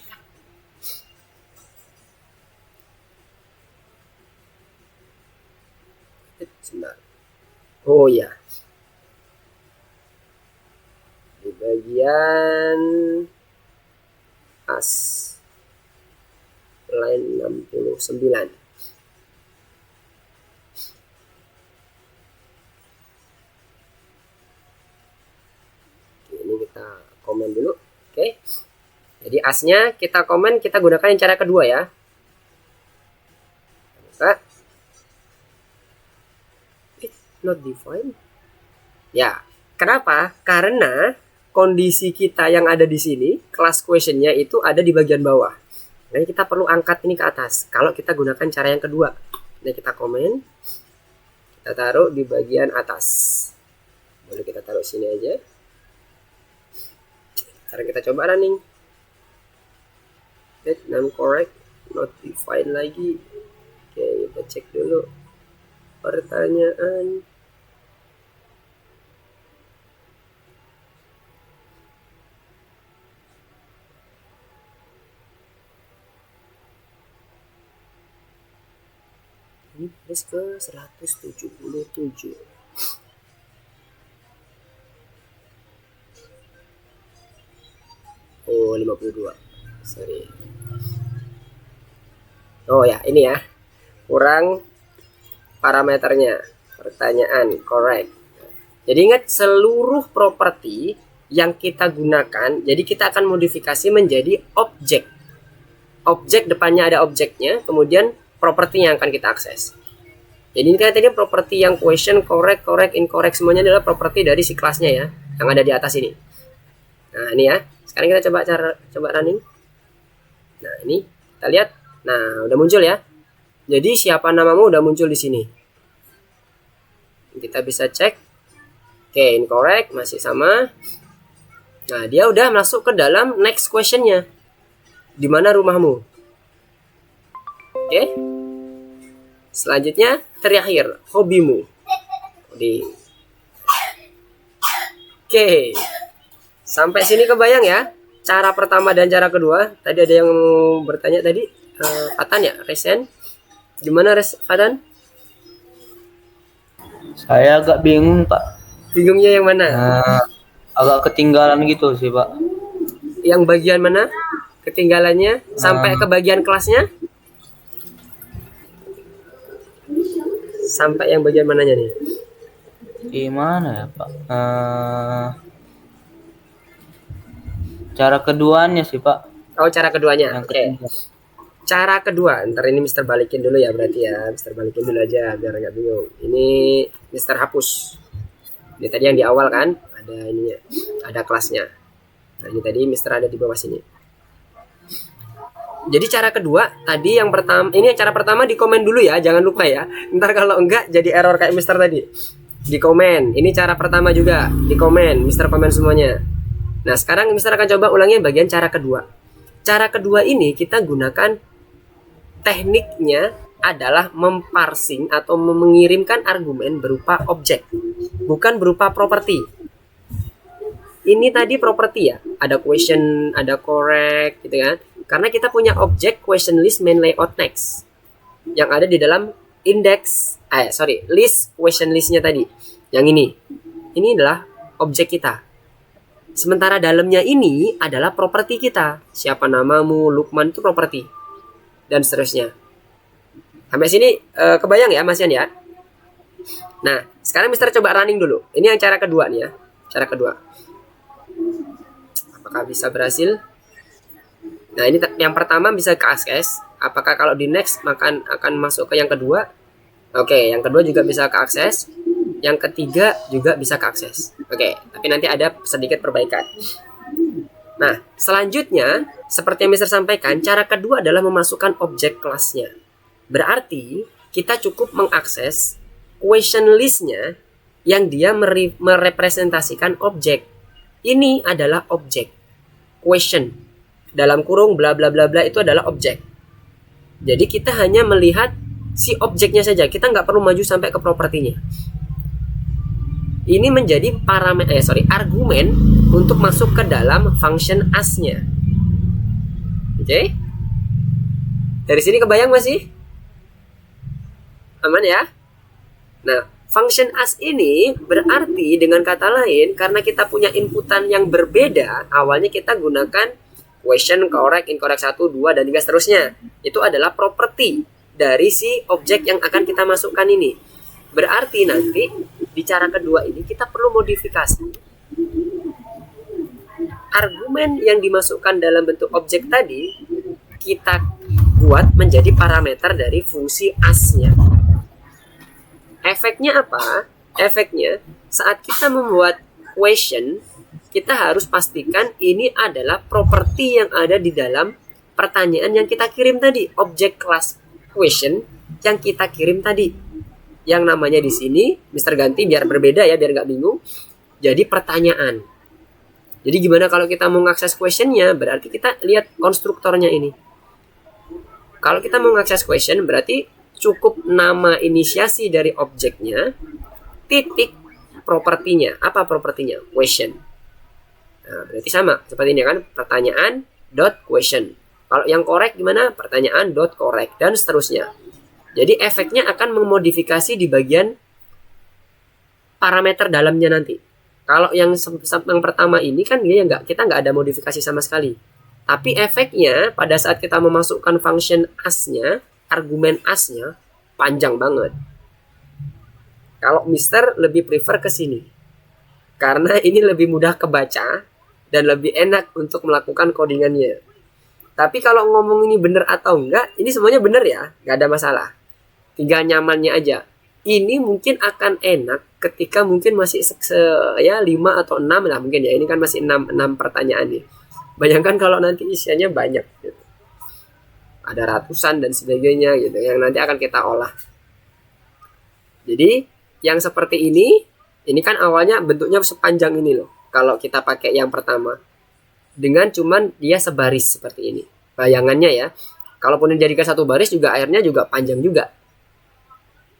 Sebentar. Oh ya. Di bagian as line 69. Ini kita komen dulu. Oke. Jadi asnya kita komen, kita gunakan yang cara kedua ya. Buka. Not defined. Ya, kenapa? Karena kondisi kita yang ada di sini, class questionnya itu ada di bagian bawah. Nah, kita perlu angkat ini ke atas. Kalau kita gunakan cara yang kedua, nah kita komen, kita taruh di bagian atas. Boleh kita taruh sini aja. Sekarang kita coba running. Not correct, not defined lagi. Oke, kita cek dulu pertanyaan. Ini plus ke 177. Oh, 52. Sorry. Oh ya, ini ya. Kurang parameternya. Pertanyaan correct. Jadi ingat seluruh properti yang kita gunakan, jadi kita akan modifikasi menjadi objek. Objek depannya ada objeknya, kemudian properti yang akan kita akses. Jadi ini kan tadi properti yang question, correct, incorrect semuanya adalah properti dari si kelasnya ya, yang ada di atas ini. Nah, ini ya. Sekarang kita coba running. Nah, ini kita lihat. Nah, udah muncul ya. Jadi siapa namamu udah muncul di sini. Kita bisa cek. Oke, incorrect masih sama. Nah, dia udah masuk ke dalam next questionnya. Di mana rumahmu? Oke. Selanjutnya terakhir, hobimu. Oke. Sampai sini kebayang ya? Cara pertama dan cara kedua. Tadi ada yang bertanya tadi, Fatan ya, Resen. Gimana Fatan? Saya agak bingung, Pak. Bingungnya yang mana? Agak ketinggalan gitu sih, Pak. Yang bagian mana? Ketinggalannya sampai ke bagian kelasnya? Sampai yang bagian mananya nih? Gimana ya, Pak? Cara keduanya sih, Pak. Oh, cara keduanya. Yang Oke. ketiga. Cara kedua, ntar ini Mister balikin dulu ya berarti ya. Mister balikin dulu aja biar nggak bingung. Ini Mister hapus. Ini tadi yang di awal kan, ada ininya, ada kelasnya. Nah, ini tadi Mister ada di bawah sini. Jadi cara kedua, tadi yang pertama, ini cara pertama di komen dulu ya, jangan lupa ya. Ntar kalau enggak jadi error kayak Mister tadi. Di komen. Ini cara pertama juga, di komen. Mister komen semuanya. Nah, sekarang Mister akan coba ulangi bagian cara kedua. Cara kedua ini kita gunakan tekniknya adalah memparsing atau mengirimkan argumen berupa objek, bukan berupa properti. Ini tadi properti ya, ada question, ada correct gitu kan. Karena kita punya objek question list main layout next yang ada di dalam list question listnya tadi. Yang ini adalah objek kita. Sementara dalamnya ini adalah properti kita. Siapa namamu, Lukman itu properti. Dan seterusnya. Sampai sini kebayang ya Mas Yan ya? Nah, sekarang Mister coba running dulu. Ini yang cara kedua nih ya. Cara kedua. Apakah bisa berhasil? Nah, ini yang pertama bisa ke akses. Apakah kalau di next akan masuk ke yang kedua? Oke, yang kedua juga bisa ke akses. Yang ketiga juga bisa ke akses. Oke, tapi nanti ada sedikit perbaikan. Nah, selanjutnya, seperti yang Mister sampaikan, cara kedua adalah memasukkan objek kelasnya. Berarti, kita cukup mengakses question list-nya yang dia merepresentasikan objek. Ini adalah objek. Question. Dalam kurung bla bla bla bla itu adalah objek. Jadi, kita hanya melihat si objeknya saja. Kita nggak perlu maju sampai ke propertinya. Ini menjadi argumen untuk masuk ke dalam function as-nya. Oke? Dari sini kebayang masih? Aman ya? Nah, function as ini berarti dengan kata lain karena kita punya inputan yang berbeda, awalnya kita gunakan question, correct, incorrect 1, 2 dan 3 seterusnya. Itu adalah properti dari si objek yang akan kita masukkan ini. Berarti nanti di cara kedua ini kita perlu modifikasi argumen yang dimasukkan dalam bentuk objek tadi, kita buat menjadi parameter dari fungsi as-nya. Efeknya apa? Efeknya saat kita membuat question, kita harus pastikan ini adalah properti yang ada di dalam pertanyaan yang kita kirim tadi, objek kelas question yang kita kirim tadi. Yang namanya di sini, Mister ganti biar berbeda ya, biar nggak bingung. Jadi pertanyaan. Jadi gimana kalau kita mau mengakses questionnya, berarti kita lihat konstruktornya ini. Kalau kita mau mengakses question, berarti cukup nama inisiasi dari objeknya, titik propertinya. Apa propertinya? Question. Nah, berarti sama seperti ini kan, pertanyaan dot question. Kalau yang correct gimana? Pertanyaan dot correct dan seterusnya. Jadi efeknya akan memodifikasi di bagian parameter dalamnya nanti. Kalau yang pertama ini kan kita nggak ada modifikasi sama sekali. Tapi efeknya pada saat kita memasukkan function as-nya, argumen as-nya panjang banget. Kalau Mister lebih prefer ke sini. Karena ini lebih mudah kebaca dan lebih enak untuk melakukan codingannya. Tapi kalau ngomong ini benar atau enggak, ini semuanya benar ya, nggak ada masalah. Tinggal nyamannya aja. Ini mungkin akan enak ketika mungkin masih 5 atau 6 lah mungkin ya. Ini kan masih 6 pertanyaan nih. Bayangkan kalau nanti isiannya banyak gitu. Ada ratusan dan sebagainya gitu yang nanti akan kita olah. Jadi yang seperti ini kan awalnya bentuknya sepanjang ini loh. Kalau kita pakai yang pertama. Dengan cuman dia sebaris seperti ini. Bayangannya ya. Kalaupun dijadikan satu baris juga akhirnya juga panjang juga.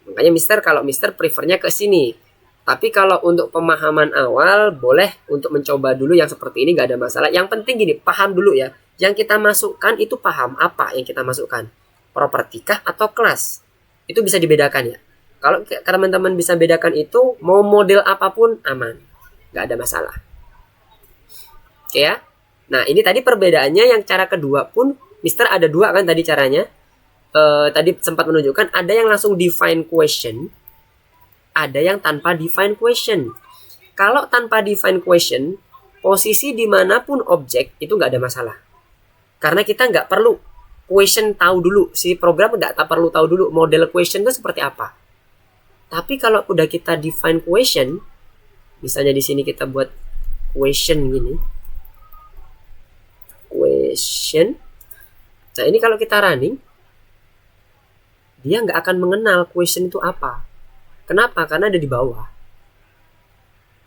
Makanya kalau Mister prefernya ke sini. Tapi kalau untuk pemahaman awal boleh untuk mencoba dulu yang seperti ini, gak ada masalah. Yang penting gini, paham dulu ya. Yang kita masukkan itu paham apa yang kita masukkan. Properti kah atau kelas? Itu bisa dibedakan ya. Kalau teman-teman bisa bedakan itu, mau model apapun aman, nggak ada masalah. Oke ya. Nah ini tadi perbedaannya yang cara kedua pun, Mister ada dua kan tadi caranya. Tadi sempat menunjukkan ada yang langsung define question, ada yang tanpa define question. Kalau tanpa define question, posisi dimanapun objek itu nggak ada masalah. Karena kita nggak perlu question tahu dulu, si program nggak perlu tahu dulu model question itu seperti apa. Tapi kalau udah kita define question, misalnya di sini kita buat question gini, question. Nah ini kalau kita running, dia nggak akan mengenal question itu apa. Kenapa? Karena ada di bawah.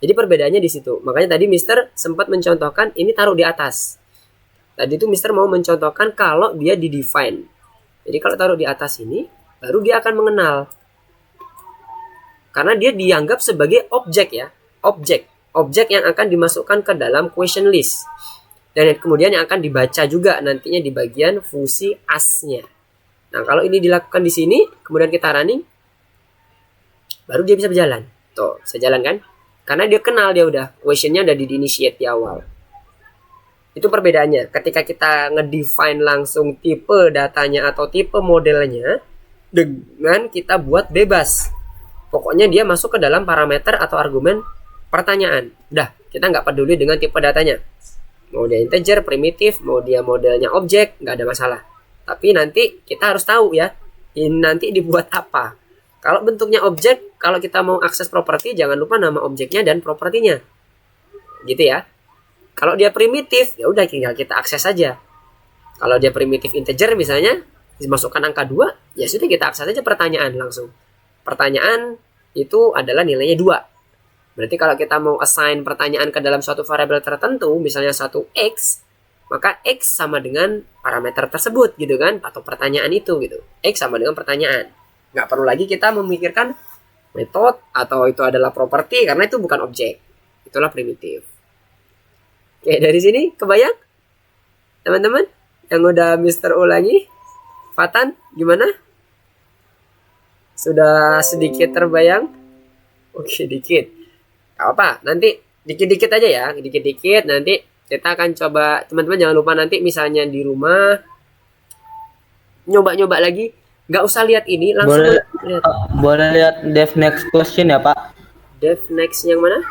Jadi perbedaannya di situ. Makanya tadi Mister sempat mencontohkan ini taruh di atas. Tadi itu Mister mau mencontohkan kalau dia di define. Jadi kalau taruh di atas ini, baru dia akan mengenal. Karena dia dianggap sebagai objek ya. Objek yang akan dimasukkan ke dalam question list. Dan kemudian yang akan dibaca juga nantinya di bagian fungsi as-nya. Nah, kalau ini dilakukan di sini, kemudian kita running, baru dia bisa berjalan. Tuh, bisa jalan kan? Karena dia kenal, dia udah questionnya udah di-initiate di awal. Itu perbedaannya. Ketika kita ngedefine langsung tipe datanya atau tipe modelnya, dengan kita buat bebas. Pokoknya dia masuk ke dalam parameter atau argumen pertanyaan. Udah, kita nggak peduli dengan tipe datanya. Mau dia integer, primitif, mau dia modelnya objek, nggak ada masalah. Tapi nanti kita harus tahu ya, ini nanti dibuat apa. Kalau bentuknya objek, kalau kita mau akses properti, jangan lupa nama objeknya dan propertinya. Gitu ya. Kalau dia primitif, ya udah tinggal kita akses saja. Kalau dia primitif integer misalnya, dimasukkan angka 2, ya sudah kita akses saja pertanyaan langsung. Pertanyaan itu adalah nilainya 2. Berarti kalau kita mau assign pertanyaan ke dalam suatu variabel tertentu, misalnya suatu X, maka X sama dengan parameter tersebut gitu kan, atau pertanyaan itu gitu. X sama dengan pertanyaan. Nggak perlu lagi kita memikirkan metode atau itu adalah properti karena itu bukan objek. Itulah primitif. Oke, dari sini kebayang? Teman-teman yang udah Mister ulangi, Fatan gimana? Sudah sedikit terbayang? Oke, dikit. Gak apa, nanti dikit-dikit aja ya, dikit-dikit nanti kita akan coba, teman-teman jangan lupa nanti misalnya di rumah nyoba-nyoba lagi, nggak usah lihat ini, langsung lihat. Boleh lihat dev next question ya Pak? Dev next yang mana?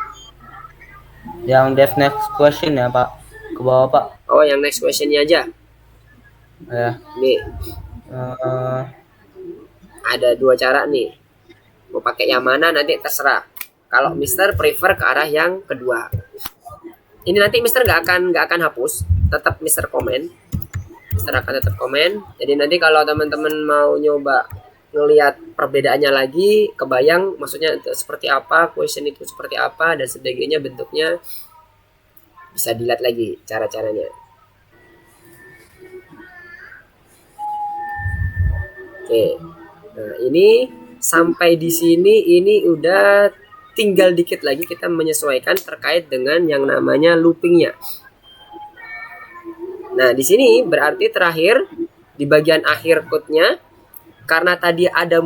Yang dev next question ya Pak? Ke bawah Pak. Oh, yang next questionnya aja. Ya. Nih, ada 2 cara nih. Mau pakai yang mana nanti terserah. Kalau Mister prefer ke arah yang kedua. Ini nanti Mister nggak akan hapus, tetap Mister komen. Mister akan tetap komen. Jadi nanti kalau teman-teman mau nyoba ngelihat perbedaannya lagi, kebayang maksudnya itu seperti apa, question itu seperti apa dan sebagainya bentuknya, bisa dilihat lagi cara-caranya. Oke. Nah, ini sampai di sini ini udah tinggal dikit lagi kita menyesuaikan terkait dengan yang namanya loopingnya. Nah, di sini berarti terakhir di bagian akhir code-nya, karena tadi ada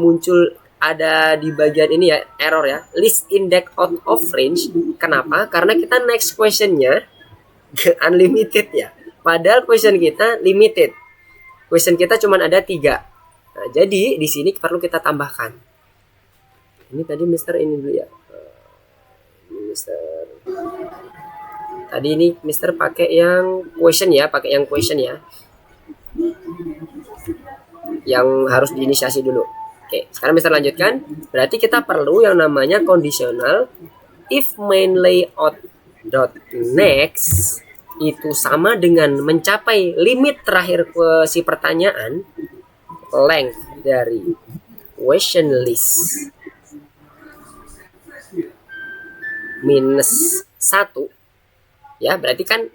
di bagian ini ya error ya, list index out of range. Kenapa? Karena kita next question-nya unlimited ya. Padahal question kita limited. Question kita cuma ada 3. Nah, jadi di sini perlu kita tambahkan. Ini tadi Mister ini dulu ya. Mister. Tadi ini Mister pakai yang question ya, Yang harus diinisiasi dulu. Oke, sekarang Mister lanjutkan. Berarti kita perlu yang namanya conditional if main layout dot next itu sama dengan mencapai limit terakhir si pertanyaan, length dari question list minus 1 ya, berarti kan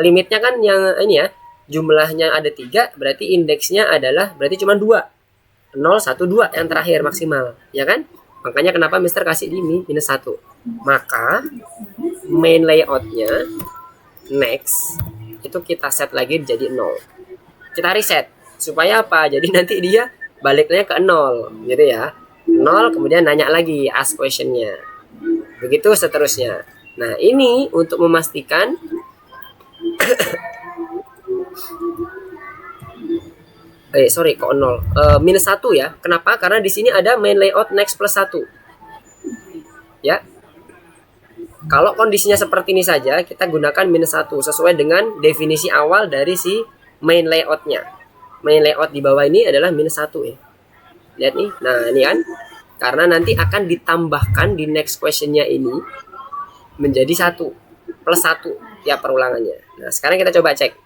limitnya kan yang ini ya, jumlahnya ada 3, berarti indeksnya adalah berarti cuma 2, 0, 1, 2 yang terakhir maksimal ya kan. Makanya kenapa Mister kasih di minus 1. Maka main layoutnya next itu kita set lagi jadi 0, kita reset supaya apa, jadi nanti dia baliknya ke 0 gitu ya, 0 nol, kemudian nanya lagi, ask questionnya. Begitu seterusnya. Nah, ini untuk memastikan kok nol. Minus 1 ya. Kenapa? Karena di sini ada main layout next plus 1. Ya. Kalau kondisinya seperti ini saja, kita gunakan minus 1 sesuai dengan definisi awal dari si main layoutnya. Main layout di bawah ini adalah minus 1 ya. Lihat nih. Nah, ini kan. Karena nanti akan ditambahkan di next questionnya ini menjadi 1 plus 1 tiap perulangannya. Nah, sekarang kita coba cek.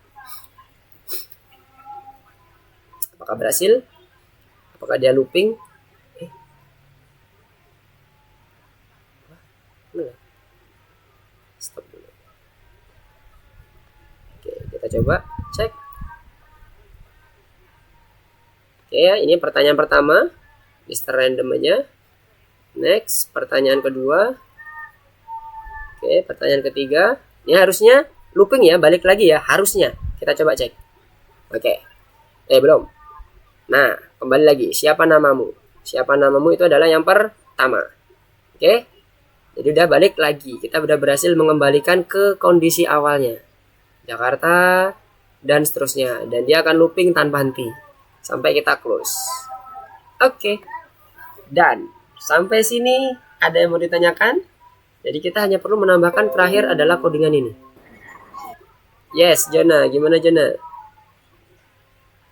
Apakah berhasil? Apakah dia looping? Stop dulu. Oke, kita coba cek. Oke ya, ini pertanyaan pertama, Mr. Random aja. Next, pertanyaan kedua. Oke, pertanyaan ketiga. Ini harusnya looping ya, balik lagi ya, harusnya. Kita coba cek. Oke. Belum. Nah, kembali lagi. Siapa namamu? Siapa namamu itu adalah yang pertama. Oke. Jadi udah balik lagi. Kita udah berhasil mengembalikan ke kondisi awalnya. Jakarta dan seterusnya. Dan dia akan looping tanpa henti sampai kita close. Oke. Dan sampai sini ada yang mau ditanyakan? Jadi kita hanya perlu menambahkan terakhir adalah codingan ini. Yes, Jona. Gimana Jona?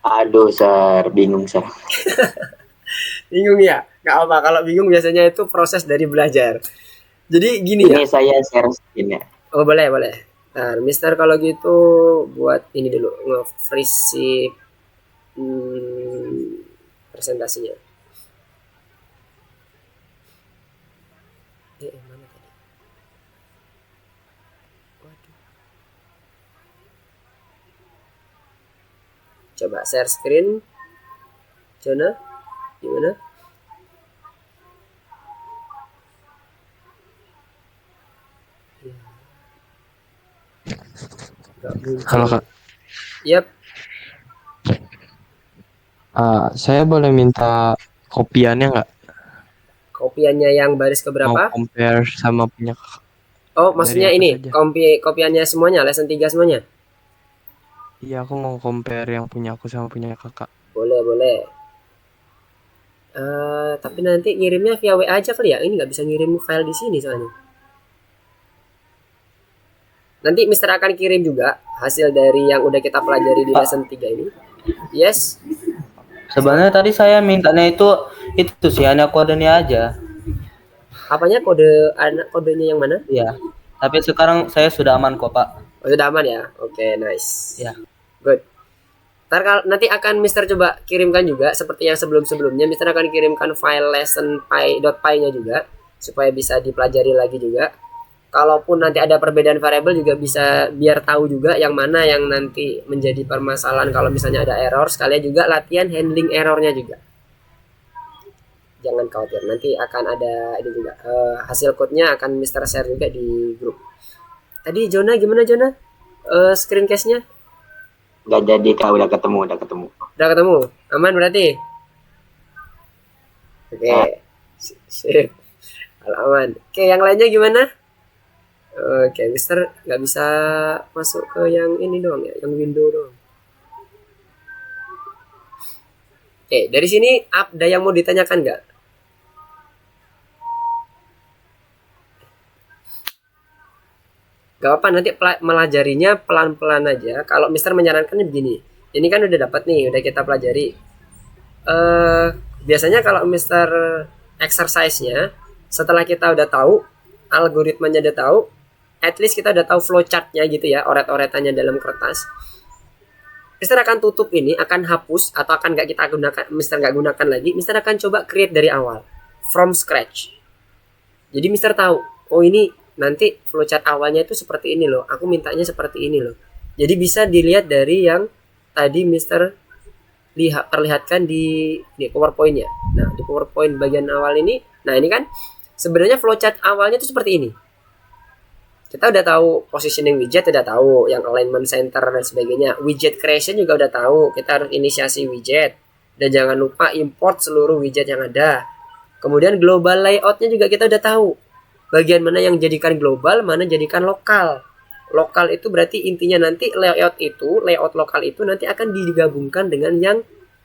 Aduh, Sir, bingung, Sir. Bingung ya? Gak apa, kalau bingung biasanya itu proses dari belajar. Jadi gini ya. Ini saya share screen ya. Oh, boleh. Nah, Mister kalau gitu buat ini dulu, nge-freeze si presentasinya. Mana tadi? Waduh. Coba share screen. Jona, gimana? Halo Kak. Yap. Saya boleh minta kopiannya nggak? Kopiannya yang baris Mau keberapa? compare sama punya Kakak. Oh, maksudnya Dari ini atas aja. kopiannya semuanya, lesson 3 semuanya. Iya, aku mau compare yang punya aku sama punya Kakak. Boleh. Tapi nanti ngirimnya via WA aja kali ya. Ini nggak bisa ngirim file di sini soalnya. Nanti Mister akan kirim juga hasil dari yang udah kita pelajari di lesson 3 ini. Yes. Sebenarnya tadi saya mintanya itu sih hanya kodenya aja. Apanya kodenya yang mana? Iya. Tapi sekarang saya sudah aman kok, Pak. Oh, sudah aman ya. Oke, nice. Ya. Good. Nanti akan Mister coba kirimkan juga seperti yang sebelum-sebelumnya. Mister akan kirimkan file lesson.py-nya juga supaya bisa dipelajari lagi juga. Kalaupun nanti ada perbedaan variabel juga bisa biar tahu juga yang mana yang nanti menjadi permasalahan kalau misalnya ada error. Sekalian juga latihan handling errornya juga. Jangan khawatir, nanti akan ada ini juga hasil code-nya akan Mister share juga di grup. Tadi Jona gimana Jona? Screen case-nya? Gak jadi, Kak. Udah ketemu. Udah ketemu? Aman berarti? Oke. Sip. Aman. Oke, yang lainnya gimana? Oke, Mister nggak bisa masuk ke yang ini doang ya, yang window doang. Oke, dari sini ada yang mau ditanyakan nggak? Gak apa, nanti melajarinya pelan-pelan aja. Kalau Mister menyarankannya begini, ini kan udah dapat nih, udah kita pelajari. Biasanya kalau Mister exercise-nya, setelah kita udah tahu, algoritmanya udah tahu, at least kita udah tahu flowchart-nya gitu ya, oret-oretannya dalam kertas. Mister akan tutup ini, akan hapus atau akan nggak kita gunakan, Mister nggak gunakan lagi. Mister akan coba create dari awal, from scratch. Jadi Mister tahu, oh ini nanti flowchart awalnya itu seperti ini loh, aku mintanya seperti ini loh. Jadi bisa dilihat dari yang tadi Mister terlihatkan di PowerPoint-nya. Nah, di PowerPoint bagian awal ini, nah ini kan sebenarnya flowchart awalnya itu seperti ini. Kita udah tahu positioning widget, udah tahu yang alignment center dan sebagainya. Widget creation juga udah tahu. Kita harus inisiasi widget. Dan jangan lupa import seluruh widget yang ada. Kemudian global layoutnya juga kita udah tahu. Bagian mana yang jadikan global, mana jadikan lokal. Lokal itu berarti intinya nanti layout lokal itu nanti akan digabungkan dengan yang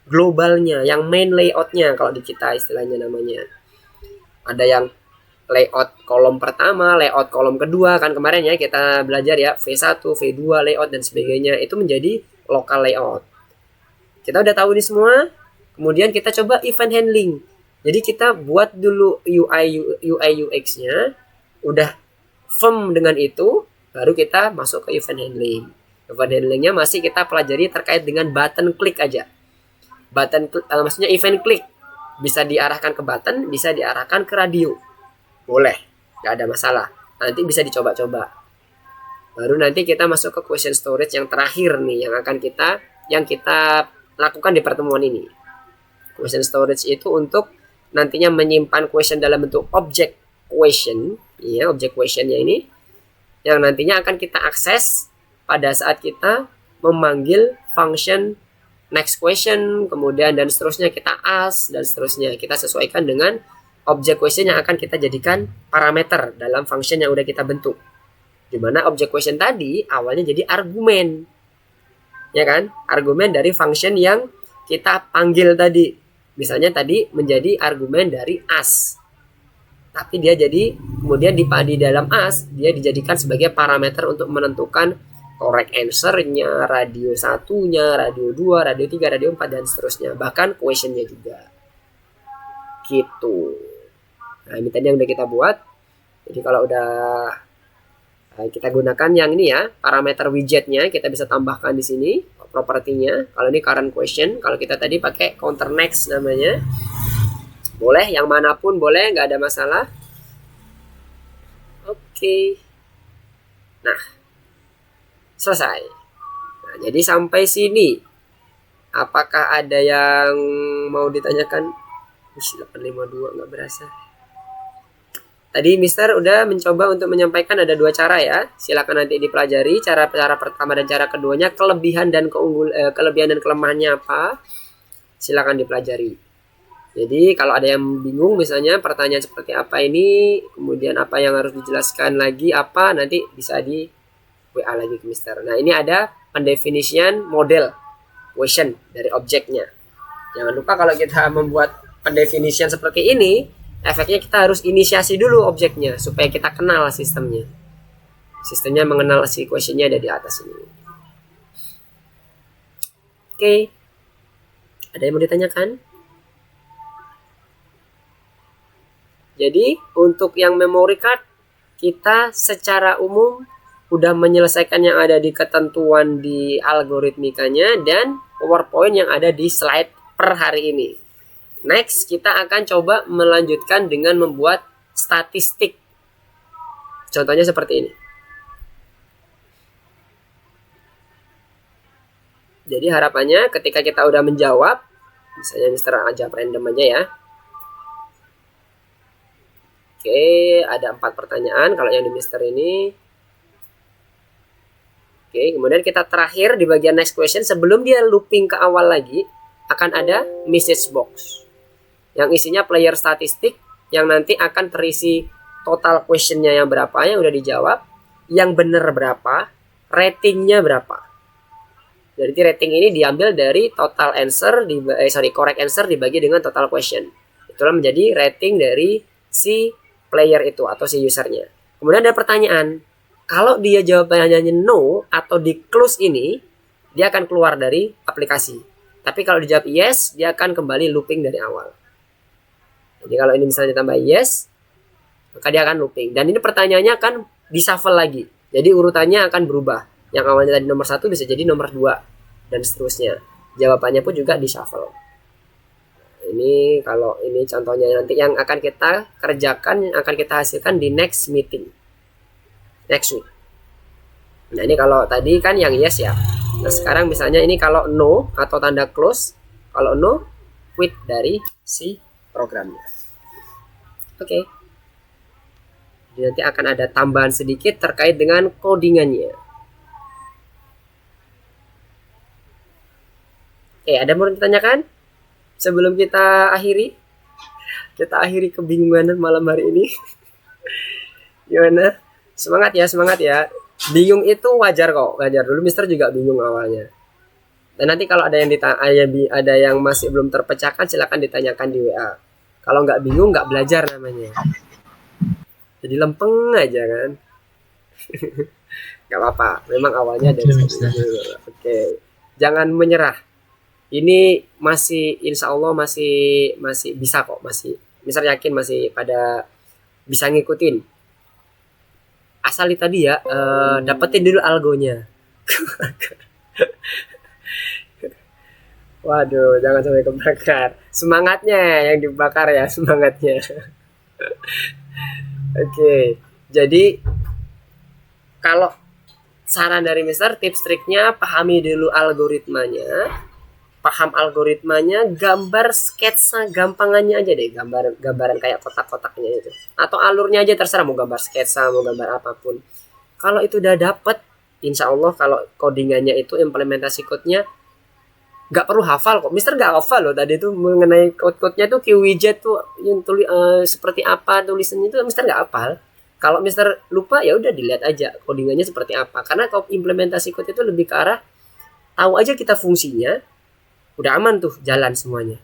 globalnya, yang main layoutnya kalau di kita istilahnya namanya. Ada yang layout kolom pertama, layout kolom kedua, kan kemarin ya kita belajar ya V1, V2 layout dan sebagainya, itu menjadi local layout. Kita udah tahu ini semua. Kemudian kita coba event handling. Jadi kita buat dulu UI UX-nya, udah firm dengan itu, baru kita masuk ke event handling. Event handlingnya masih kita pelajari terkait dengan button click aja. Maksudnya event click bisa diarahkan ke button, bisa diarahkan ke radio. Boleh, nggak ada masalah. Nanti bisa dicoba-coba. Baru nanti kita masuk ke question storage yang terakhir nih, yang kita lakukan di pertemuan ini. Question storage itu untuk nantinya menyimpan question dalam bentuk object question, ya, object questionnya ini, yang nantinya akan kita akses pada saat kita memanggil function next question, kemudian dan seterusnya kita ask, dan seterusnya kita sesuaikan dengan object question yang akan kita jadikan parameter dalam function yang udah kita bentuk. Dimana object question tadi awalnya jadi argumen, ya kan? Argumen dari function yang kita panggil tadi. Misalnya tadi menjadi argumen dari ask. Tapi dia jadi kemudian di dalam ask dia dijadikan sebagai parameter untuk menentukan correct answer-nya, radio 1-nya, radio 2, radio 3, radio 4 dan seterusnya. Bahkan question-nya juga. Gitu. Nah, ini tadi yang udah kita buat. Jadi kalau udah kita gunakan yang ini ya, parameter widgetnya kita bisa tambahkan di sini, propertinya. Kalau ini current question, kalau kita tadi pakai counter next namanya. Boleh, yang manapun boleh, nggak ada masalah. Oke. Nah, selesai. Nah, jadi sampai sini. Apakah ada yang mau ditanyakan? 852 nggak berasa. Tadi Mister udah mencoba untuk menyampaikan ada 2 cara ya. Silakan nanti dipelajari cara pertama dan cara keduanya, kelebihan dan kelemahannya apa. Silakan dipelajari. Jadi kalau ada yang bingung misalnya pertanyaan seperti apa ini, kemudian apa yang harus dijelaskan lagi apa, nanti bisa di WA lagi ke Mister. Nah, ini ada pendefinisian model question dari objeknya. Jangan lupa kalau kita membuat pendefinisian seperti ini, efeknya kita harus inisiasi dulu objeknya supaya kita kenal sistemnya. Sistemnya mengenal si questionnya ada di atas ini. Oke. Ada yang mau ditanyakan? Jadi untuk yang memory card kita secara umum udah menyelesaikan yang ada di ketentuan di algoritmikanya dan PowerPoint yang ada di slide per hari ini. Next, kita akan coba melanjutkan dengan membuat statistik. Contohnya seperti ini. Jadi harapannya ketika kita udah menjawab, misalnya Mister jawab random aja ya. Oke, ada 4 pertanyaan kalau yang di Mister ini. Oke, kemudian kita terakhir di bagian next question, sebelum dia looping ke awal lagi, akan ada message box yang isinya player statistik yang nanti akan terisi total questionnya yang berapa yang udah dijawab, yang benar berapa, ratingnya berapa. Jadi rating ini diambil dari total answer correct answer dibagi dengan total question. Itulah menjadi rating dari si player itu atau si usernya. Kemudian ada pertanyaan, kalau dia jawabannya no atau di close ini, dia akan keluar dari aplikasi. Tapi kalau dijawab yes, dia akan kembali looping dari awal. Jadi kalau ini misalnya ditambah yes, maka dia akan looping. Dan ini pertanyaannya akan di-shuffle lagi. Jadi urutannya akan berubah. Yang awalnya tadi nomor 1 bisa jadi nomor 2. Dan seterusnya. Jawabannya pun juga di-shuffle. Ini kalau ini contohnya nanti yang akan kita kerjakan, yang akan kita hasilkan di next meeting. Next week. Nah ini kalau tadi kan yang yes ya. Nah sekarang misalnya ini kalau no atau tanda close. Kalau no, quit dari si programnya. Oke. Jadi nanti akan ada tambahan sedikit terkait dengan codingannya. Oke, ada mau ditanyakan sebelum kita akhiri? kita akhiri kebingungan malam hari ini. Gimana? Semangat ya, semangat ya. Bingung itu wajar kok, wajar. Dulu Mister juga bingung awalnya. Dan nanti kalau ada yang ada yang masih belum terpecahkan, silakan ditanyakan di WA. Kalau nggak bingung, nggak belajar namanya. Jadi lempeng aja kan. Nggak apa-apa. Memang awalnya dari Oke. Jangan menyerah. Ini masih, insya Allah masih bisa kok, masih. Mister yakin masih pada bisa ngikutin. Asal tadi ya, dapetin dulu algonya. Waduh, jangan sampai kebakar. Semangatnya yang dibakar ya, semangatnya. Oke, jadi kalau saran dari Mister, tips triknya pahami dulu algoritmanya. Paham algoritmanya, gambar sketsa gampangannya aja deh, gambaran kayak kotak-kotaknya itu. Atau alurnya aja terserah, mau gambar sketsa, mau gambar apapun. Kalau itu udah dapet, insya Allah kalau codingannya itu implementasi code-nya nggak perlu hafal kok. Mister nggak hafal loh tadi tuh mengenai code-codenya tuh widget tuh yang tulis seperti apa tulisannya itu Mister nggak hafal. Kalau Mister lupa ya udah dilihat aja codingannya seperti apa. Karena kalau implementasi code itu lebih ke arah tahu aja kita fungsinya, udah aman tuh jalan semuanya.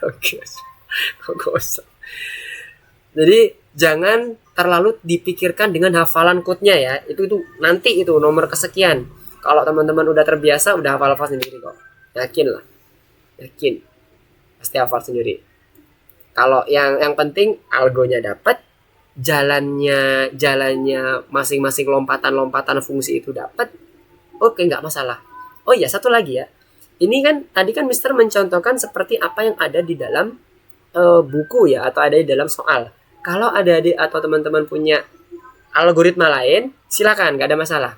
Oke, kosong. Jadi jangan terlalu dipikirkan dengan hafalan code-nya ya. Itu nanti itu nomor kesekian. Kalau teman-teman udah terbiasa, udah hafal sendiri kok. Yakin lah. Yakin. Pasti hafal sendiri. Kalau yang penting algonya dapat, jalannya masing-masing lompatan fungsi itu dapat. Oke, nggak masalah. Oh iya, satu lagi ya. Ini kan tadi kan Mister mencontohkan seperti apa yang ada di dalam buku ya, atau ada di dalam soal. Kalau adik-adik atau teman-teman punya algoritma lain, silakan, nggak ada masalah.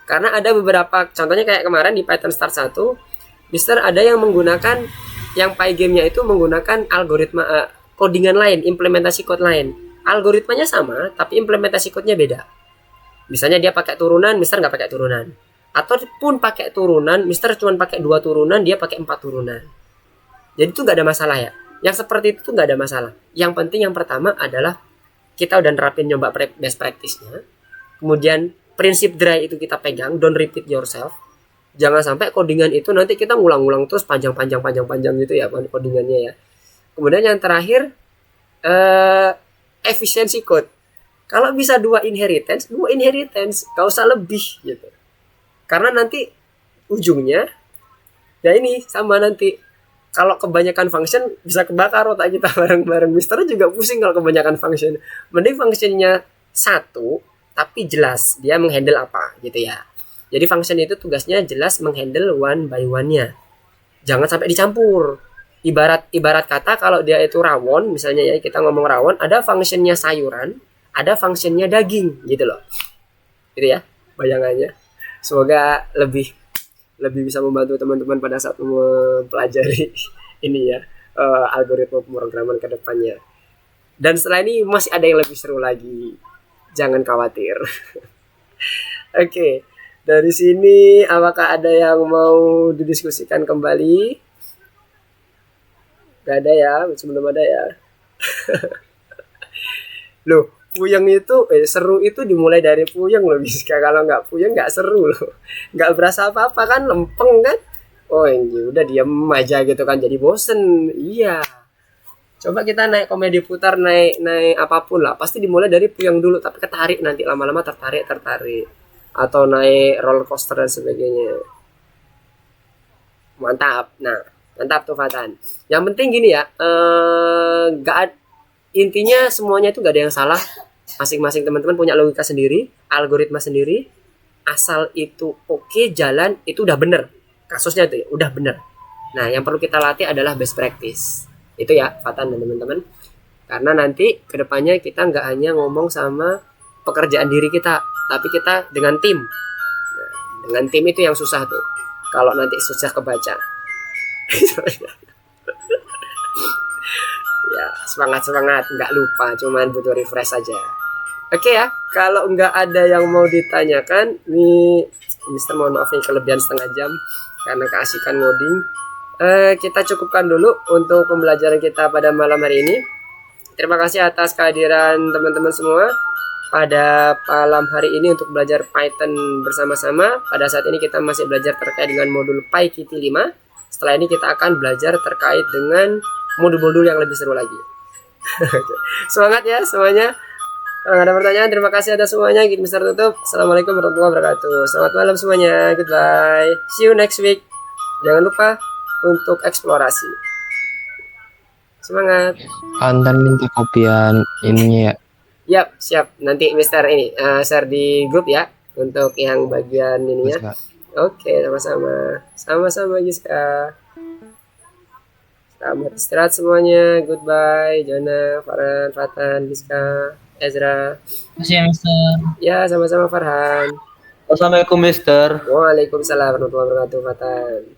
Karena ada beberapa, contohnya kayak kemarin di Python Start 1, Mister ada yang menggunakan, yang Pygame-nya itu menggunakan algoritma codingan lain, implementasi code lain. Algoritmanya sama, tapi implementasi code-nya beda. Misalnya dia pakai turunan, Mister nggak pakai turunan. Ataupun pakai turunan, Mister cuma pakai 2 turunan, dia pakai 4 turunan. Jadi itu nggak ada masalah ya. Yang seperti itu nggak ada masalah. Yang penting yang pertama adalah kita udah nerapin nyoba best practice-nya. Kemudian prinsip dry itu kita pegang, don't repeat yourself. Jangan sampai codingan itu nanti kita ngulang-ngulang terus panjang gitu ya codingannya ya. Kemudian yang terakhir efisiensi code. Kalau bisa 2 inheritance, gak usah lebih gitu. Karena nanti ujungnya ya ini sama nanti. Kalau kebanyakan function bisa kebakar otak kita bareng-bareng. Mister juga pusing kalau kebanyakan function. Mending functionnya satu tapi jelas dia menghandle apa gitu ya. Jadi function itu tugasnya jelas menghandle one by one-nya. Jangan sampai dicampur. Ibarat kata kalau dia itu rawon, misalnya ya kita ngomong rawon, ada functionnya sayuran, ada functionnya daging gitu loh. Gitu ya bayangannya. Semoga lebih bisa membantu teman-teman pada saat mempelajari ini ya algoritma pemrograman ke depannya. Dan setelah ini masih ada yang lebih seru lagi. Jangan khawatir. Oke, dari sini apakah ada yang mau didiskusikan kembali? Gak ada ya, sebelum ada ya. Loh, puyeng itu seru itu dimulai dari puyeng loh, Miska. Kalau nggak puyeng nggak seru loh, nggak berasa apa-apa kan, lempeng kan. Oh ya udah diam aja gitu kan, jadi bosen. Iya. Coba kita naik komedi putar, naik apapun lah, pasti dimulai dari puyeng dulu, tapi ketarik nanti lama-lama tertarik, atau naik roller coaster dan sebagainya. Mantap. Nah, mantap tuh Fatan. Yang penting gini ya, intinya semuanya itu gak ada yang salah. Masing-masing teman-teman punya logika sendiri, algoritma sendiri. Asal itu oke, jalan, itu udah bener. Kasusnya itu ya, udah bener. Nah, yang perlu kita latih adalah best practice. Itu ya Fatan dan teman-teman. Karena nanti kedepannya kita nggak hanya ngomong sama pekerjaan diri kita, tapi kita dengan tim. Nah, dengan tim itu yang susah tuh. Kalau nanti susah kebaca. Ya semangat, nggak lupa, cuman butuh refresh aja. Oke ya, kalau nggak ada yang mau ditanyakan, nih Mister mohon maaf nih kelebihan setengah jam karena keasikan ngoding. kita cukupkan dulu untuk pembelajaran kita pada malam hari ini. Terima kasih atas kehadiran teman-teman semua pada malam hari ini untuk belajar Python bersama-sama. Pada saat ini kita masih belajar terkait dengan modul PyKitty 5. Setelah ini kita akan belajar terkait dengan modul-modul yang lebih seru lagi. Semangat ya semuanya. Kalau ada pertanyaan, terima kasih atas semuanya. Mister tutup. Assalamualaikum warahmatullahi wabarakatuh. Selamat malam semuanya. Goodbye. See you next week. Jangan lupa untuk eksplorasi. Semangat. Ntar minta kopian ininya ya. Yap, siap. Nanti Mister ini share di grup ya untuk yang bagian ininya. Mas, Oke, sama-sama. Sama-sama Giska. Selamat istirahat semuanya. Goodbye. Jona, Farhan, Fatan, Giska, Ezra. Makasih ya Mister. Ya, sama-sama Farhan. Assalamualaikum Mister. Waalaikumsalam warahmatullahi wabarakatuh, Fatan.